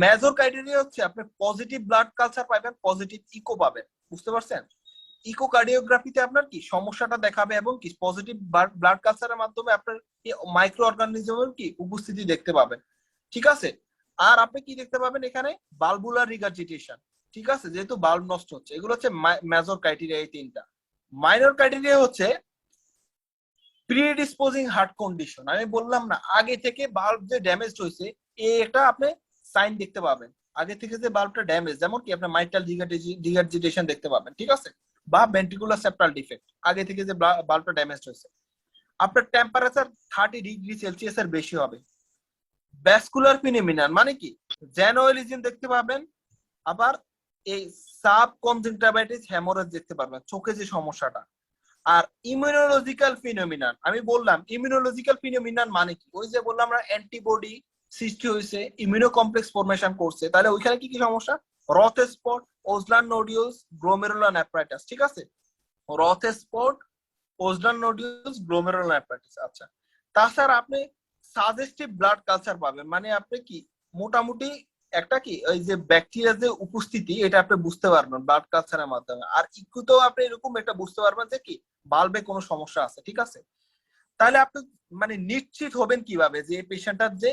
মেজর ক্রাইটেরিয়া হচ্ছে আপনি পজিটিভ ব্লাড কালচার পাবেন, পজিটিভ ইকো পাবেন, বুঝতে পারছেন। ইকোকার্ডিওগ্রাফিতে আপনার কি সমস্যাটা দেখাবে এবং কি পজিটিভ ব্লাড কালচারের মাধ্যমে আপনার মাইক্রো অর্গানিজমের কি উপস্থিতি দেখতে পাবেন, ঠিক আছে। আর আপনি কি দেখতে পাবেন এখানে, বালবুলার রিগার্জিটেশন, ঠিক আছে, যেহেতু বাল্ব নষ্ট হচ্ছে। এগুলো হচ্ছে মেজর ক্রাইটেরিয়া, এই তিনটা। মাইনর ক্রাইটেরিয়া হচ্ছে প্রিডিসপোজিং হার্ট কন্ডিশন, আমি বললাম না আগে থেকে বাল্ব যে ড্যামেজ হয়েছে এটা আপনি সাইন দেখতে পাবেন, আগে থেকে যে বাল্বটা ড্যামেজ, যেমন কি আপনি মাইট্রাল রিগার্জিটেশন দেখতে পাবেন, ঠিক আছে, বা ভেন্ট্রিকুলার সেপ্টাল ডিফেক্ট, আগে থেকে যে বাল্বটা ড্যামেজ হয়েছে। আপনার টেম্পারেচার 30 ডিগ্রি সেলসিয়াস এর বেশি হবে। ভ্যাসকুলার ফিনোমিনান মানে কি, জ্যানোয়েলিজম দেখতে পাবেন। আবার এই সাব কনজেক্টিভাইটিস হেমোরেজ দেখতে পারবেন, চোখে যে সমস্যাটা। আর ইমিউনোলজিক্যাল ফিনোমিনান, আমি বললাম ইমিউনোলজিক্যাল ফিনোমিনান মানে কি, ওই যে বললাম আমরা অ্যান্টিবডি সৃষ্টি হয়েছে, ইমিউনো কমপ্লেক্স ফরমেশন করছে, তাহলে ওইখানে কি কি সমস্যা, রথ স্পট, ওজলার নোডিউলস, গ্লোমেরুলার নেফ্রাইটিস, ঠিক আছে, রথ স্পট, ওজলার নোডিউলস, গ্লোমেরুলার নেফ্রাইটিস। আচ্ছা, তাছাড়া আপনি সাজেস্টিভ ব্লাড কালচার পাবেন, মানে আপনি কি মোটামুটি একটা কি ওই যে ব্যাকটেরিয়া যে উপস্থিতি এটা আপনি বুঝতে পারবেন ব্লাড কালচারের মাধ্যমে। আর ইকুতেও আপনি এরকম একটা বুঝতে পারবেন যে কি বাল্বে কোনো সমস্যা আছে, ঠিক আছে। তাহলে আপনি মানে নিশ্চিত হবেন কিভাবে যে এই পেশেন্টটার যে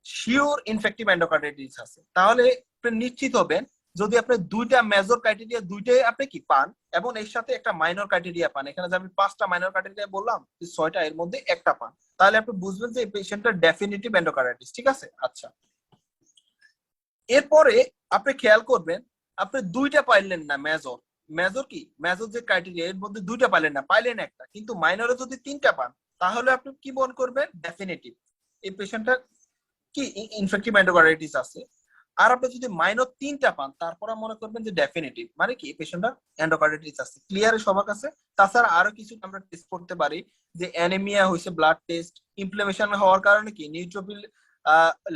শিওর ইনফেক্টিভ এন্ডোকার্ডাইটিস আছে, তাহলে আপনি নিশ্চিত হবেন যদি আপনি দুইটা মেজর ক্রাইটেরিয়া দুইটাই আপনি কি পান এবং এর সাথে একটা মাইনর ক্রাইটেরিয়া পান। এখানে যে আমি 5টা মাইনর ক্রাইটেরিয়া বললাম, 6টা এর মধ্যে একটা পান, তাহলে আপনি বুঝবেন যে এই পেশেন্টটার ডেফিনিটিভ এন্ডোকার্ডাইটিস, ঠিক আছে। আচ্ছা, এরপরে আপনি খেয়াল করবেন আপনি দুইটা পাইলেন না মেজর, মেজর কি মেজর যে ক্রাইটেরিয়া এর মধ্যে দুইটা পাইলেন একটা, কিন্তু মাইনরে যদি তিনটা পান তাহলে আপনি কি মনে করবেন ডেফিনেটিভ এই পেশেন্টটা কি ইনফেক্টিভ এন্ডোকার্ডিটিস আছে। আর আপনি যদি মাইনর তিনটা পান তারপরে মনে করবেন যে ডেফিনেটিভ মানে কি পেশেন্টটা এন্ডোকার্ডিটিস আছে। ক্লিয়ার সবার কাছে? তাছাড়া আরো কিছু আমরা টেস্ট করতে পারি, যে অ্যানিমিয়া হয়েছে ব্লাড টেস্ট, ইনফ্লামেশন হওয়ার কারণে কি নিউট্রোফিল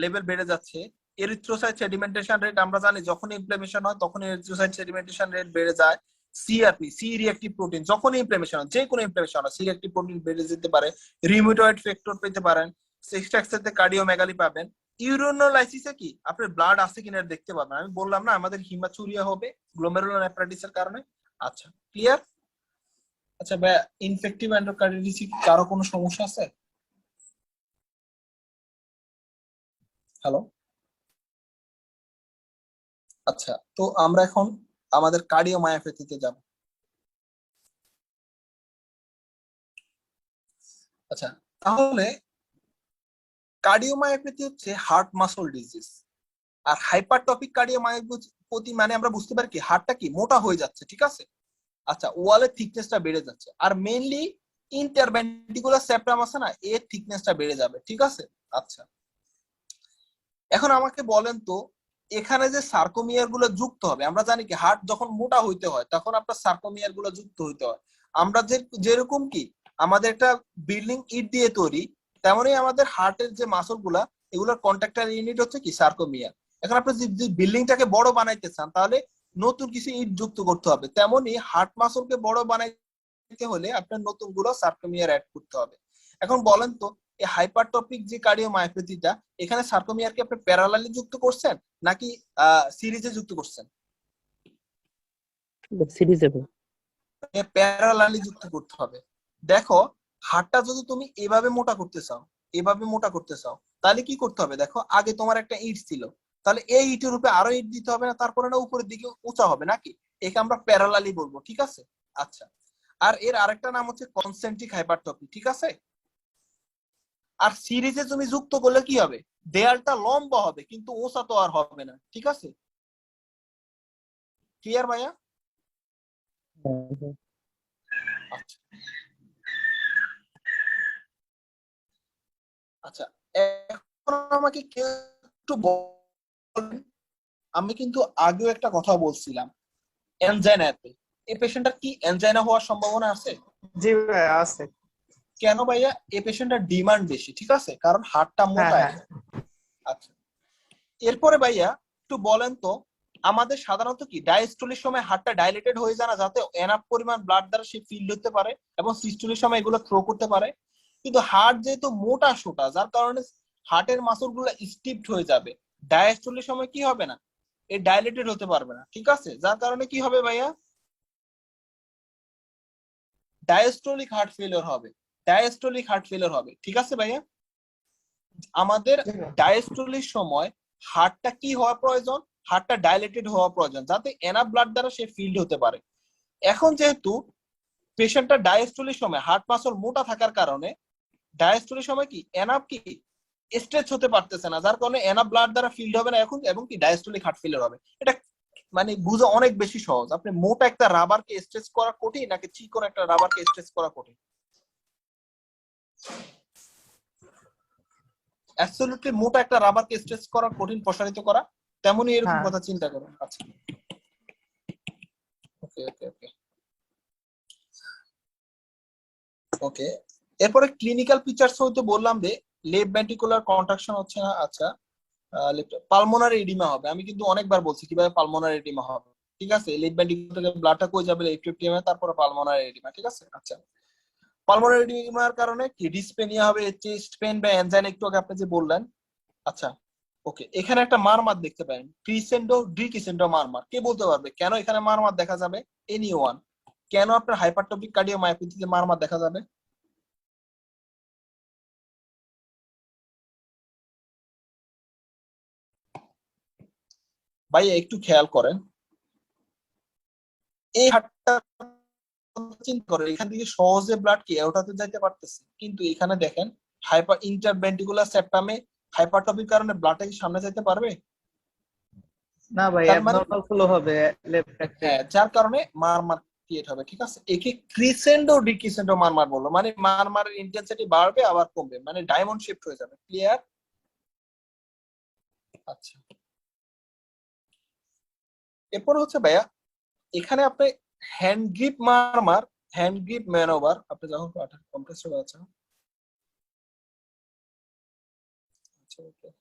লেভেল বেড়ে যাচ্ছে, এরিথ্রোসাইট সেডিমেন্টেশন রেট আমরা জানি যখন ইনফ্লামেশন হয় তখন এরিথ্রোসাইট সেডিমেন্টেশন রেট বেড়ে যায়। সিআরপি সি রিঅ্যাক্টিভ প্রোটিন যখন ইনফ্লামেশন হয়, যে কোনো ইনফ্লামেশন হয় সি রিঅ্যাক্টিভ প্রোটিন বেড়ে যেতে পারে। রিউমেটয়েড ফ্যাক্টর পেতে পারেন। সেক্সট্যাক্সেতে কার্ডিওমেগালি পাবেন। ইউরোনোলাইসিসে কি আপনার ব্লাড আছে কিনা দেখতে পাবেন। আমি বললাম না আমাদের হিমাচুরিয়া হবে গ্লোমেরুলার নেফ্রাইটিসের কারণে। আচ্ছা ক্লিয়ার? আচ্ছা ভাই, ইনফেক্টিভ এন্ডোকার্ডিটিস কারো কোনো সমস্যা আছে? হ্যালো, আচ্ছা তো আমরা এখন আমাদের কার্ডিওমায়োপ্যাথিতে যাব। আচ্ছা তাহলে কার্ডিওমায়োপ্যাথি হচ্ছে হার্ট মাসল ডিজিজ। আর হাইপারট্রফিক কার্ডিওমায়োপ্যাথি মানে আমরা বুঝতে পারি কি হার্টটা কি মোটা হয়ে যাচ্ছে, ঠিক আছে? আচ্ছা ওয়ালের থিকনেসটা বেড়ে যাচ্ছে, আর মেইনলি ইন্টারভেন্ট্রিকুলার সেপ্টাম আছে না, এর থিকনেসটা বেড়ে যাবে, ঠিক আছে? আচ্ছা এখন আমাকে বলেন তো এখানে যে সার্কোমিয়ার গুলো যুক্ত হবে, আমরা জানি কি হার্ট যখন মোটা হইতে হয় তখন আপনার সার্কোমিয়ার গুলো যুক্ত হইতে হয়। আমরা যেরকম কি আমাদের একটা বিল্ডিং ইট দিয়ে তৈরি, তেমনই আমাদের হার্টের যে মাসল গুলা এগুলোর কন্ট্রাক্টর ইউনিট হচ্ছে কি সার্কোমিয়ার। এখন আপনি যদি বিল্ডিংটাকে বড় বানাইতে চান তাহলে নতুন কিছু ইট যুক্ত করতে হবে, তেমনি হার্ট মাসলকে বড় বানাইতে হলে আপনার নতুন গুলো সার্কোমিয়ার অ্যাড করতে হবে। এখন বলেন তো এই হাইপারট্রফিক যে কার্ডিওমায়োপ্যাথিটা এখানে সার্কোমিয়ারকে আপনি প্যারালালি যুক্ত করছেন নাকি সিরিজে যুক্ত করছেন? সিরিজে প্যারালালি যুক্ত করতে হবে। দেখো হাড়টা যদি তুমি এভাবে মোটা করতে চাও, এভাবে মোটা করতে চাও, তাহলে কি করতে হবে? দেখো আগে তোমার একটা ইট ছিল, তাহলে এই ইটের উপরে আরো ইট দিতে হবে না, তারপরে না উপরের দিকে উঁচা হবে নাকি? একে আমরা প্যারালালি বলবো, ঠিক আছে? আচ্ছা আর এর আরেকটা নাম হচ্ছে কনসেন্ট্রিক হাইপারট্রফি, ঠিক আছে? আর সিরিজে তুমি যুক্ত করলে কি হবে? দেয়ালটা লম্বা হবে কিন্তু উঁচা তো আর হবে না, ঠিক আছে? ক্লিয়ার ভাইয়া? আচ্ছা আচ্ছা এখন আমাকে কেউ একটু বলেন, আমি কিন্তু আগেও একটা কথা বলছিলাম এনজাইনাতে, এই পেশেন্টটার কি এনজাইনা হওয়ার সম্ভাবনা আছে? জি ভাই আছে। কেন ভাইয়া? এই পেশেন্টটার ডিমান্ড বেশি, ঠিক আছে, কারণ হাড়টা মোটা হ্যাঁ। আছে। আচ্ছা এরপরে ভাইয়া একটু বলেন তো আমাদের সাধারণত কি ডায়াস্টলির সময় হাড়টা ডাইলেটেড হয়ে যায় না, যাতে এনাফ পরিমাণ ব্লাড দ্বারা সে ফিল্ড হতে পারে এবং সিস্টোলির সময় এগুলো থ্রো করতে পারে। কিন্তু হার্ট যেহেতু মোটা সোটা যার কারণে হার্টের মাসল গুলো স্টিফড হয়ে যাবে, ডায়াস্টলির সময় কি হবে না, এই ডাইলেটেড হতে পারবে না, ঠিক আছে? যার কারণে কি হবে ভাইয়া? ডায়াস্টলিক হার্ট ফেলিওর হবে, ডায়াস্টলিক হার্ট ফেলিওর হবে, ঠিক আছে ভাইয়া? আমাদের ডায়াস্টলির সময় হার্টটা কি হওয়া প্রয়োজন? হার্টটা ডাইলেটেড হওয়া প্রয়োজন যাতে এনাফ ব্লাড দ্বারা সে ফিল্ড হতে পারে। এখন যেহেতু পেশেন্টটা ডায়াস্টলির সময় হার্ট মাসল মোটা থাকার কারণে ডায়াস্টলির সময় কি এনাফ কি স্ট্রেচ হতে পারতেছে না, যার কারণে এনাফ ব্লাড দ্বারা ফিল্ড হবে না এখন, এবং কি ডায়াস্টলিক হার্ট ফেলিওর হবে। এটা মানে বুঝা অনেক বেশি সহজ। আপনি মোটা একটা রাবারকে স্ট্রেচ করা কঠিন নাকি চিকন একটা রাবারকে স্ট্রেচ করা কঠিন? অ্যাবসলিউটলি মোটা একটা রাবারকে স্ট্রেচ করা কঠিন, প্রসারিত করা, তেমনই এরকম হ্যাঁ। কথা চিন্তা করুন। আচ্ছা ওকে ওকে ওকে ওকে এরপরে ক্লিনিক্যাল ফিচারস হইতে বললাম যে লেফট ভেন্ট্রিকুলার কন্ট্রাকশন হচ্ছে না। আচ্ছা পালমোনারি এডিমা হবে, আমি কিন্তু অনেকবার বলছি কিভাবে পালমোনারি এডিমা হবে, ঠিক আছে? লেফট ভেন্ট্রিকুলার থেকে ব্লাডটা কই যাবে লেফট এটিএমে, তারপরে পালমোনারি এডিমা, ঠিক আছে? আচ্ছা পালমোনারি এডিমার কারণে কি ডিসপেনিয়া হবে, চেস্ট পেন বা অ্যানজাইনা একটু আগে আপনি যে বললেন। আচ্ছা ওকে এখানে একটা মারমার দেখতে পারেন, ক্রিসেন্ডো ডিক্রিসেন্ডো মারমার। কে বলতে পারবে কেন এখানে মারমার দেখা যাবে? এনিওয়ান? কেন আপনার হাইপারট্রফিক কার্ডিওমায়োপ্যাথিতে মারমার দেখা যাবে? ভাই একটু খেয়াল করেন এই হাড়টা, চিন্তা করেন এখান থেকে সহজে ব্লাড কি এওটাতে যাইতে পারতেছে, কিন্তু এখানে দেখেন হাইপার ইন্টারভেন্ট্রিকুলার সেপ্টামে হাইপারট্রফির কারণে ব্লাডটা কি সামনে যাইতে পারবে? না ভাই, তার মানে অ্যাবনর্মাল ফ্লো হবে লেফট একটা। হ্যাঁ, যার কারণে মারমার ক্রিয়েট হবে, ঠিক আছে। একে ক্রিসেন্ডো ডিক্রিসেন্ডো মারমার বললো, মানে মারমারের ইন্টেন্সিটি বাড়বে আবার কমবে, মানে ডায়মন্ড শিফট হয়ে যাবে। ক্লিয়ার? আচ্ছা, এরপর হচ্ছে ভাইয়া এখানে আপনি hand grip murmur, hand grip manoeuvre আপনি যখন কম্প্রেসর আচ্ছা আচ্ছা okay।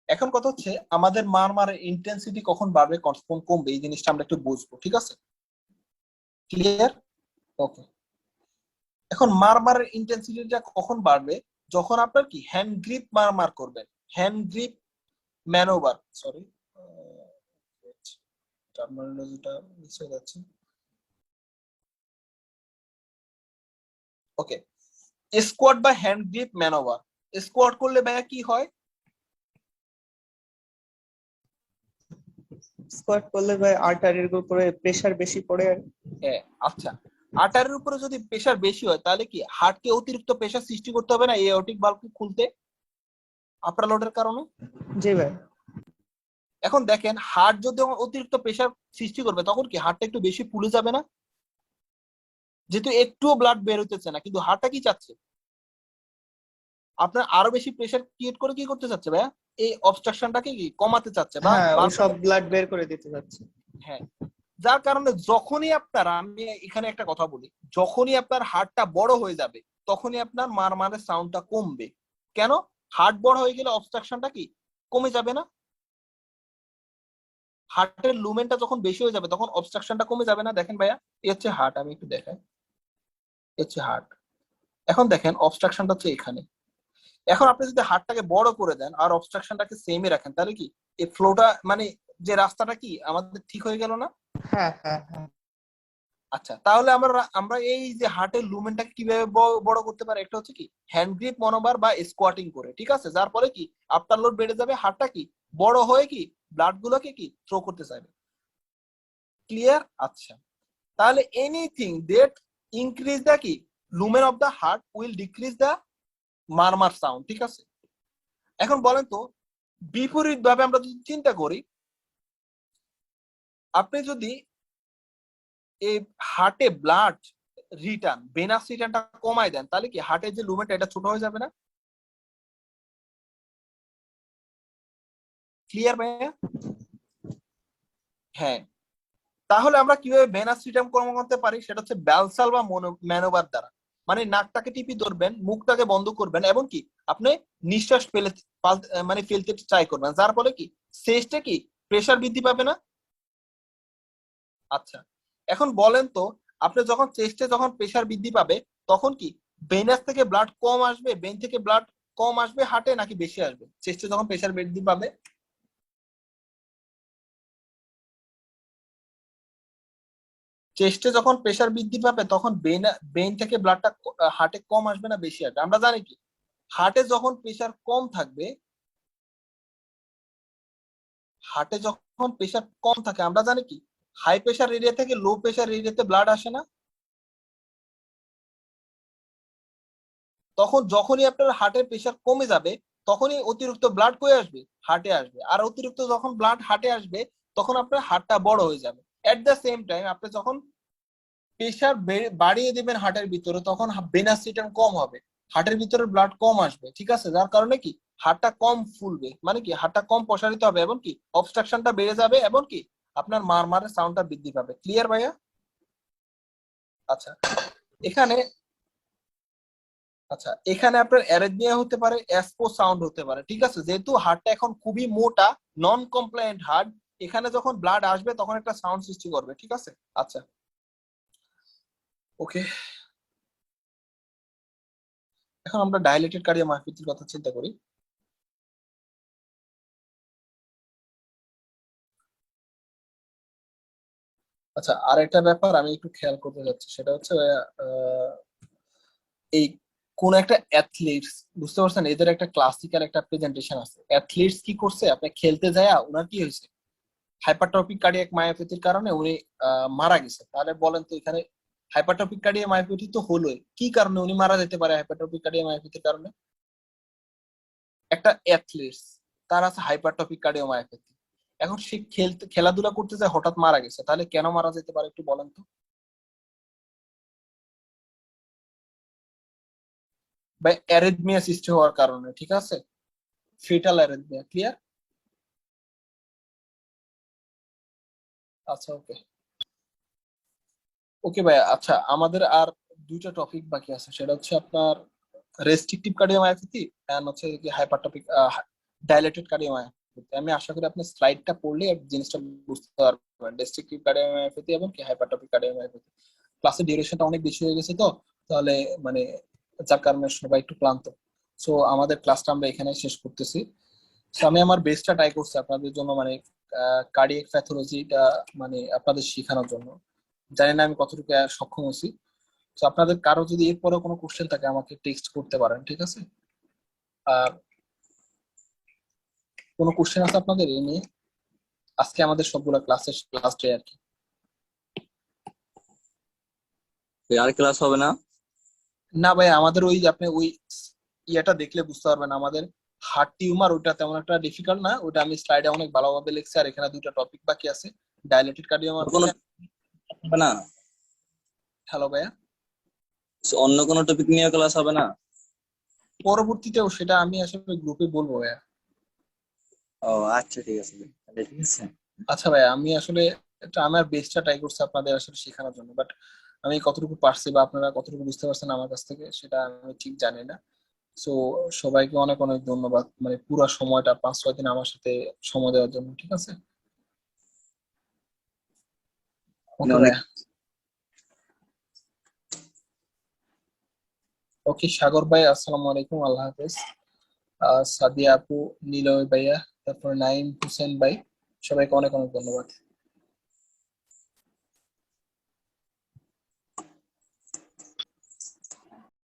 এখন কথা হচ্ছে আমাদের মারমারের ইন্টেন্সিটি কখন বাড়বে কখন কমবে এই জিনিসটা আমরা একটু বুঝবো, ঠিক আছে। ক্লিয়ার? ওকে। এখন মারমারের ইন্টেন্সিটিটা কখন বাড়বে, যখন আপনার কি হ্যান্ড গ্রিপ মারমার করবেন, হ্যান্ড গ্রিপ ম্যানোভার, সরি টার্মিনোলজিটা মিস হয়ে যাচ্ছে। ওকে, স্কোয়াট বা হ্যান্ড গ্রিপ ম্যানোভার। স্কোয়াট করলে ভাইয়া কি হয়? স্কোয়াট করলে ভাই আর্টারির উপরে প্রেসার বেশি পড়ে আর। হ্যাঁ, আচ্ছা। আর্টারির উপরে যদি প্রেসার বেশি হয় তাহলে কি হার্টকে অতিরিক্ত প্রেসার সৃষ্টি করতে হবে না এওরটিক ভালভ খুলতে আপার লোডের কারণে? জি ভাই। এখন দেখেন হার্ট যদি অতিরিক্ত প্রেসার সৃষ্টি করবে তখন কি হার্টটা একটু বেশি ফুলে যাবে না? যেহেতু একটুও ব্লাড বের হইতেছে না, কিন্তু হার্টটা কি চাচ্ছে আপনার আরো বেশি প্রেসার ক্রিয়েট করে কি করতে চাচ্ছে ভাইয়া, এই অবস্ট্রাকশনটাকে কি কমাতে চাচ্ছে বা হ্যাঁ, ও সব ব্লাড বের করে দিতে যাচ্ছে। হ্যাঁ, যার কারণে যখনই আপনার, আমি এখানে একটা কথা বলি, যখনই আপনার হার্টটা বড় হয়ে যাবে তখনই আপনার মারমারের সাউন্ডটা কমবে। কেন? হার্ট বড় হয়ে গেলে অবস্ট্রাকশনটা কি কমে যাবে না? হার্টের লুমেনটা যখন বেশি হয়ে যাবে তখন অবস্ট্রাকশনটা কমে যাবে না? দেখেন ভাইয়া, এই হচ্ছে হার্ট, আমি একটু দেখাই, এই হচ্ছে হার্ট। এখন দেখেন অবস্ট্রাকশনটা হচ্ছে এখানে। এখন আপনি যদি হার্টটাকে বড় করে দেন আর অবস্ট্রাকশনটাকে সেমই রাখেন তাহলে কি এই ফ্লোটা, মানে যে রাস্তাটা কি আমাদের ঠিক হয়ে গেল না? হ্যাঁ হ্যাঁ হ্যাঁ। আচ্ছা, তাহলে আমরা আমরা এই যে হার্টের লুমেনটাকে কিভাবে বড় করতে পারি, একটা হচ্ছে কি হ্যান্ড গ্রিপ মনোবার বা স্কোয়াটিং করে, ঠিক আছে। যার ফলে কি আফটার লোড বেড়ে যাবে, হার্টটা কি বড় হয়ে কি ব্লাড গুলোকে কি থ্রো করতে চাইবে। ক্লিয়ার? আচ্ছা, তাহলে এনিথিং দ্যাট ইনক্রিজ দ্য কি lumen of the heart will decrease the murmur sound, ঠিক আছে। এখন বলেন তো বিপরীত ভাবে আমরা যদি চিন্তা করি, আপনি যদি এই হার্টে ব্লাড রিটার্ন, ভেনাস রিটার্নটা কমায় দেন তাহলে কি হার্টের যে লুমেনটা এটা ছোট হয়ে যাবে না? ক্লিয়ার ভাইয়া? হ্যাঁ, তাহলে আমরা কিভাবে ভেনাস রিটার্ন কম করতে পারি সেটা হচ্ছে ব্যালসাল বা ম্যানোভার দ্বারা। মানে নাকটাকে টিপি ধরবেন, মুখটাকে বন্ধ করবেন এবং কি আপনি নিঃশ্বাস ফেলে মানে ফেলতে ট্রাই করবেন, যার ফলে কি চেস্টে কি প্রেসার বৃদ্ধি পাবে না? আচ্ছা, এখন বলেন তো আপনি যখন চেস্টে যখন প্রেসার বৃদ্ধি পাবে তখন কি ভেনাস থেকে ব্লাড কম আসবে, ভেন থেকে ব্লাড কম আসবে হার্টে, নাকি বেশি আসবে চেস্টে যখন প্রেসার বৃদ্ধি পাবে? চেস্টে যখন প্রেসার বৃদ্ধি পাবে তখন বেইন থেকে ব্লাডটা হার্টে কম আসবে না বেশি আসবে? আমরা জানি কি হার্টে যখন প্রেসার কম থাকবে, হার্টে যখন প্রেসার কম থাকে আমরা জানি কি হাই প্রেসার এরিয়া থেকে লো প্রেসার এরিয়াতে ব্লাড আসে না? তখন যখনই আপনার হার্টের প্রেসার কমে যাবে তখনই অতিরিক্ত ব্লাড কই আসবে, হার্টে আসবে। আর অতিরিক্ত যখন ব্লাড হার্টে আসবে তখন আপনার হার্টটা বড় হয়ে যাবে। এট দ্য সেম টাইম আপনি যখন প্রেসার বাড়িয়ে দিবেন হার্টের ভিতরে তখন ভেনাস রিটার্ন কম হবে, হার্টের ভিতরে ব্লাড কম আসবে, ঠিক আছে। যার কারণে কি হার্টটা কম ফুলবে, মানে কি হার্টটা কম প্রসারিত হবে এবং কি অবস্ট্রাকশনটা বেড়ে যাবে এবং কি আপনার মারমারের সাউন্ডটা বৃদ্ধি পাবে। ক্লিয়ার ভাইয়া? আচ্ছা, এখানে আচ্ছা এখানে আপনার অ্যারেথমিয়া হতে পারে, অ্যাসপো সাউন্ড হতে পারে, ঠিক আছে। যেহেতু হার্টটা এখন খুবই মোটা, নন কমপ্লায়েন্ট হার্ট, এখানে যখন ব্লাড আসবে তখন একটা সাউন্ড সৃষ্টি করবে, ঠিক আছে। আচ্ছা, ওকে। এখন আমরা ডাইলেটেড কার্ডিওমায়োপ্যাথির কথা চিন্তা করি। আচ্ছা, আর একটা ব্যাপার আমি একটু খেয়াল করতে যাচ্ছি সেটা হচ্ছে এই কোন একটা অ্যাথলিটস, বুঝতে পারছেন, এদের একটা ক্লাসিক্যাল একটা প্রেজেন্টেশন আছে। অ্যাথলিটস কি করছে, আপনি খেলতে যায় ওনার কি হয়েছে হাইপারট্রফিক কার্ডিয়াক মায়োপ্যাথির কারণে উনি মারা গেছে। তাহলে বলেন তো এখানে হাইপারট্রফিক কার্ডিয়াক মায়োপ্যাথি তো হলোই, কি কারণে উনি মারা যেতে পারে হাইপারট্রফিক কার্ডিয়াক মায়োপ্যাথির কারণে? একটা অ্যাথলিটস তার আছে হাইপারট্রফিক কার্ডিওমায়োপ্যাথি। এখন সে খেলাধুলা করতে যায় হঠাৎ মারা গেছে, তাহলে কেন মারা যেতে পারে একটু বলেন তো? বা অ্যারিথমিয়া সৃষ্টি হওয়ার কারণে, ঠিক আছে, ফিটাল অ্যারিথমিয়া। ক্লিয়ার? আচ্ছা, ওকে ওকে ভাইয়া। আচ্ছা, আমাদের আর দুইটা টপিক বাকি আছে, সেটা হচ্ছে আপনার রেস্ট্রিকটিভ কার্ডিওমায়োপ্যাথি এন্ড হচ্ছে কি হাইপারট্রফিক ডাইলেটেড কার্ডিওমায়োপ্যাথি। আমি আশা করি আপনি স্লাইডটা পড়লে জিনিসটা বুঝতে পারবেন, রেস্ট্রিকটিভ কার্ডিওমায়োপ্যাথি এবং কি হাইপারট্রফিক কার্ডিওমায়োপ্যাথি। ক্লাসের ডিউরেশনটা অনেক বেশি হয়ে গেছে তো, তাহলে মানে যার কারণে সবাই একটু ক্লান্ত। সো আমাদের ক্লাসটা আমরা এখানে শেষ করতেছি। So, আমি আমার বেস্টটা ট্রাই করছি আপনাদের জন্য, মানে কার্ডিয়াক প্যাথোলজিটা মানে আপনাদের শেখানোর জন্য। জানি না আমি কতটুকু সক্ষম হয়েছি। তো আপনাদের কারো যদি এরপরে কোনো কোশ্চেন থাকে আমাকে টেক্সট করতে পারেন, ঠিক আছে? আর কোনো কোশ্চেন আছে আপনাদের এই নিয়ে? আজকে আমাদের সবগুলা ক্লাসের লাস্ট ডে আর কি। আর ক্লাস হবে না? না ভাই, আমাদের ওই আপনি ওই ইয়েটা দেখলে বুঝতে পারবেন, আমাদের হার্ট টিউমার ওইটা তেমন একটা ডিফিকাল্ট না, ওটা আমি স্লাইডে অনেক ভালোভাবে লিখছি। আর এখানে দুইটা টপিক বাকি আছে, ডাইলেটেড কোনো কার্ডিওমায়োপ্যাথি। হবে না? হ্যালো ভাইয়া, অন্য কোনো টপিক নিয়ে ক্লাস হবে না? পরবর্তীতেও সেটা আমি আসলে গ্রুপে বলবো ভাইয়া। ও আচ্ছা, ঠিক আছে তাহলে, ঠিক আছে। আচ্ছা ভাইয়া, আমি আসলে এটা আমার বেস্টটা ট্রাই করছি আপনাদের আসলে শেখানোর জন্য, বাট আমি কতটুকু পারছি বা আপনারা কতটুকু বুঝতে পারছেন আমার কাছ থেকে সেটা আমি ঠিক জানি না। সো সবাইকে অনেক অনেক ধন্যবাদ, মানে পুরো সময়টা 5-6 দিন আমার সাথে সময় দেওয়ার জন্য, ঠিক আছে? ওকে অনেক ভাইয়া। ওকে সাগর ভাই, আসসালামু আলাইকুম, আল্লাহ হাফেজ। সাদিয়া আপু, নিলয় ভাইয়া, তারপর নাইম হোসেন ভাই, সবাইকে অনেক অনেক ধন্যবাদ।